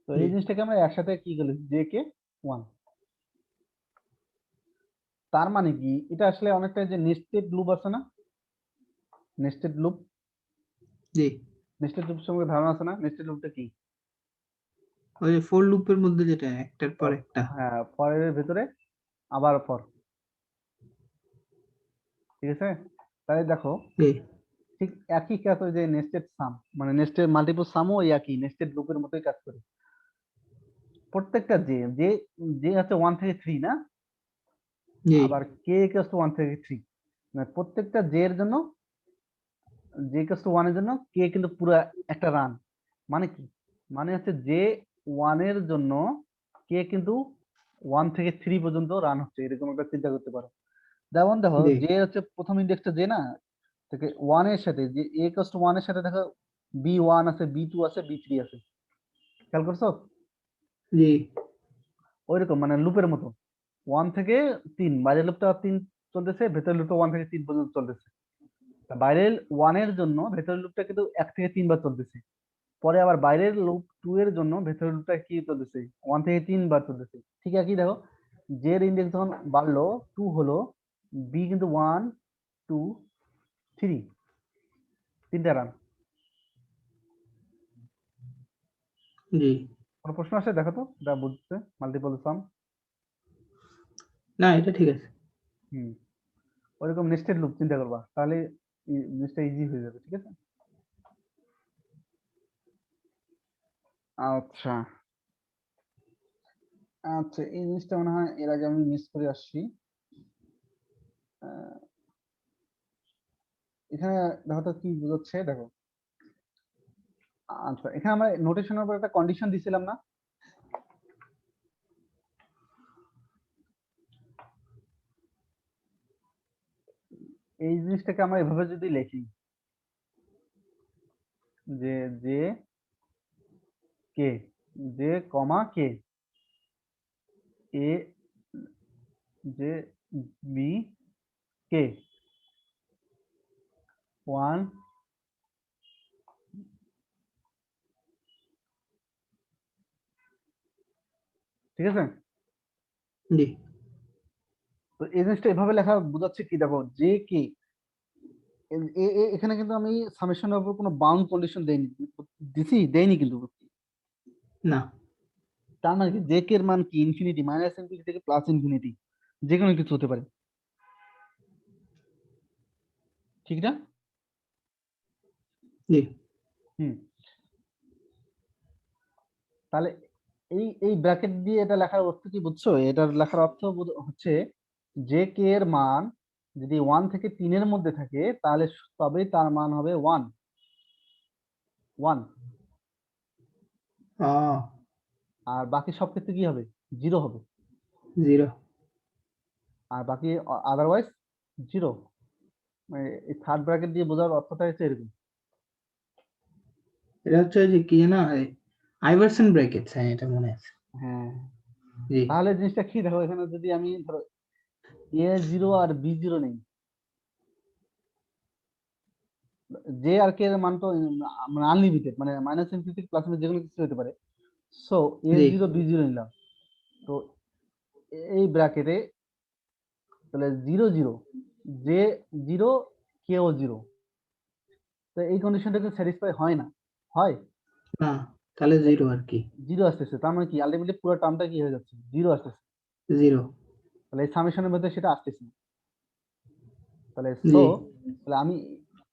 তো জি এই জিনিসটাকে আমরা একসাথে কি করলি, জে কে ওয়ান। তার মানে কি এটা আসলে অনেকটা যে নেস্টেড লুপ আছে না, নেস্টেড লুপ, জি নেস্টেড লুপ সম্পর্কে ধারণা আছে না, নেস্টেড লুপটা কি। ওই যে ফোর লুপের মধ্যে যেটা একটার পর একটা হ্যাঁ, ফরের ভেতরে আবার ফর, ঠিক আছে। তাই দেখো জি ঠিক একই কাজ ওই যে নেস্টেড সাম, মানে নেস্টেড মাল্টিপল সামও ওই একই নেস্টেড লুপের মতোই কাজ করে। প্রত্যেকটা জে জে জে হচ্ছে ওয়ান থেকে থ্রি না, জি আবার কে ইকুয়ালস টু ওয়ান থেকে থ্রি, মানে প্রত্যেকটা জে এর জন্য, জে ইকুয়ালস টু ওয়ান এর জন্য কে কিন্তু পুরো একটা রান, মানে কি, মানে হচ্ছে জে ওয়ান এর জন্য কে কিন্তু ওয়ান থেকে থ্রি পর্যন্ত রান হচ্ছে, এরকম একটা চিন্তা করতে পারো। যেমন দেখো জি জে হচ্ছে প্রথম ইন্ডেক্সটা জে না, থেকে ওয়ান এর সাথে যে এ ইকুয়ালস টু ওয়ান এর সাথে দেখো বি ওয়ান আছে, বি টু আছে, বি থ্রি আছে, খেয়াল করছো। জি ওইরকম মানে লুপের মতো 1 থেকে 3, বাইরের লুপটা 3 চলতেছে, ভেতরের লুপটা 1 থেকে 3 পর্যন্ত চলতেছে। তা বাইরের 1 এর জন্য ভেতরের লুপটা কিন্তু 1 থেকে 3 বার চলতেছে। পরে আবার বাইরের লুপ 2 এর জন্য ভেতরের লুপটা কি চলতেছে, 1 থেকে 3 বার চলতেছে। ঠিক একই দেখো, জে এর ইন্ডেক্স যখন বাড়লো 2 হলো, বি কিন্তু 1 2 3, তিনটা রান। জি। কোনো প্রশ্ন আছে দেখো তো, এটা বুঝতে মাল্টিপল সাম। না, এটা ঠিক আছে। হুম, ওইরকম নেস্টেড লুপ চিন্তা করবা, তাহলে জিনিসটা ইজি হয়ে যাবে। ঠিক আছে, আচ্ছা আচ্ছা, এই জিনিসটা মনে হয় এর আগে আমি মিস করে আসছি। আহ, এখানে দেখো তো কি বোঝাচ্ছে, দেখো। আচ্ছা, এখানে আমরা নোটেশনের উপর একটা কন্ডিশন দিছিলাম না? এই জিনিসটাকে আমরা এভাবে যদি লিখি যে J K, J comma K, A J B K 1 ঠিক আছে। জি। তো এই জিনিসটা এভাবে লেখা বোঝাচ্ছে কি, দেখো জে কে, এখানে কিন্তু আমি সামেশনের উপর কোনো বাউন্ড কন্ডিশন দেইনি, দেইনি কিন্তু। না। তার মানে কি, জে কে এর মান কি, ইনফিনিটি, মাইনাস ইনফিনিটি থেকে প্লাস ইনফিনিটি, যে কোনো কিছু হতে পারে। ঠিক না? জি। হুম, তাহলে এই ব্র্যাকেট দিয়ে এটা লেখার অর্থ কি বুঝছো? এটার লেখার অর্থ হচ্ছে যে কে এর মান যদি 1 থেকে 3 এর মধ্যে থাকে, তাহলে তবেই তার মান হবে 1 1, আর বাকি সব ক্ষেত্রে কি হবে, 0 হবে। 0। আর বাকি আদারওয়াইজ 0। মানে এই থার্ড ব্র্যাকেট দিয়ে বোঝার অর্থটা হচ্ছে এরকম। এটা হচ্ছে ওই যে কি না, আইভারসন ব্র্যাকেটস, হ্যাঁ এটা মনে আছে। হ্যাঁ, জি। তাহলে জিনিসটা কি, দেখো এখানে যদি আমি ধরো A0 আর B0 নেই, জে আর কে এর মান তো মানে আনলিমিটেড, মানে মাইনাস ইনফিনিটি প্লাস যে কোনো কিছু হতে পারে। সো জি। A0 B0 নিলাম, তো এই ব্র্যাকেটে তাহলে 0 0, জে 0, কেও 0, তো এই কন্ডিশনটা কিন্তু স্যাটিসফাই হয় না, হয়? না, তাহলে 0 আর কি। 0 আসতেছে, তার মানে কি আলটিমেটলি পুরো টার্মটা কি হয়ে যাচ্ছে, 0 আসতেছে। 0। তাহলে এই সামেশনের মধ্যে সেটা আসতেছে না। তাহলে সো জি। তাহলে আমি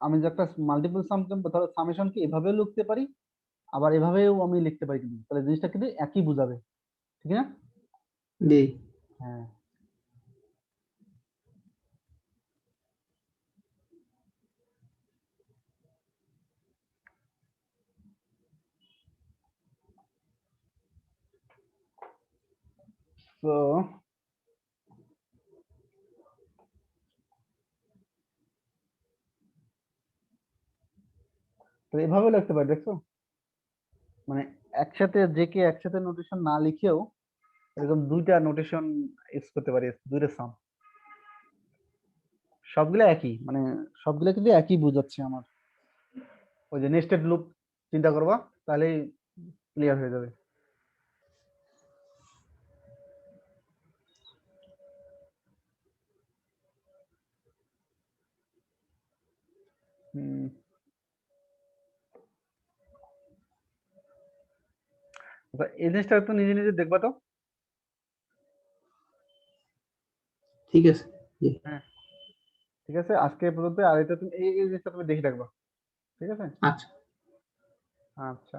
আমি যে একটা মাল্টিপল সাম, ধরো সামেশনকে এভাবেও লিখতে পারি, আবার এভাবেও আমি লিখতে পারি, কিন্তু তাহলে জিনিসটা কিন্তু একই বোঝাবে। ঠিক না? জি। হ্যাঁ। তো এভাবেও লিখতে পারি, দেখছো? মানে একসাথে যে কে একসাথে নোটেশন না লিখেও এরকম দুইটা নোটেশন ইউজ করতে পারি, দুইটা সাম, সবগুলো একই, মানে সবগুলো কিন্তু একই বোঝাচ্ছে আমার। ওই যে নেস্টেড লুপ চিন্তা করবা, তাহলেই ক্লিয়ার হয়ে যাবে। হুম, আচ্ছা, এই জিনিসটা একটু নিজে নিজে দেখবা তো। ঠিক আছে। জি। হ্যাঁ, ঠিক আছে, আজকে এ পর্যন্ত। আর এটা তুমি এই জিনিসটা তুমি দেখে রাখবা। ঠিক আছে, আচ্ছা। আচ্ছা।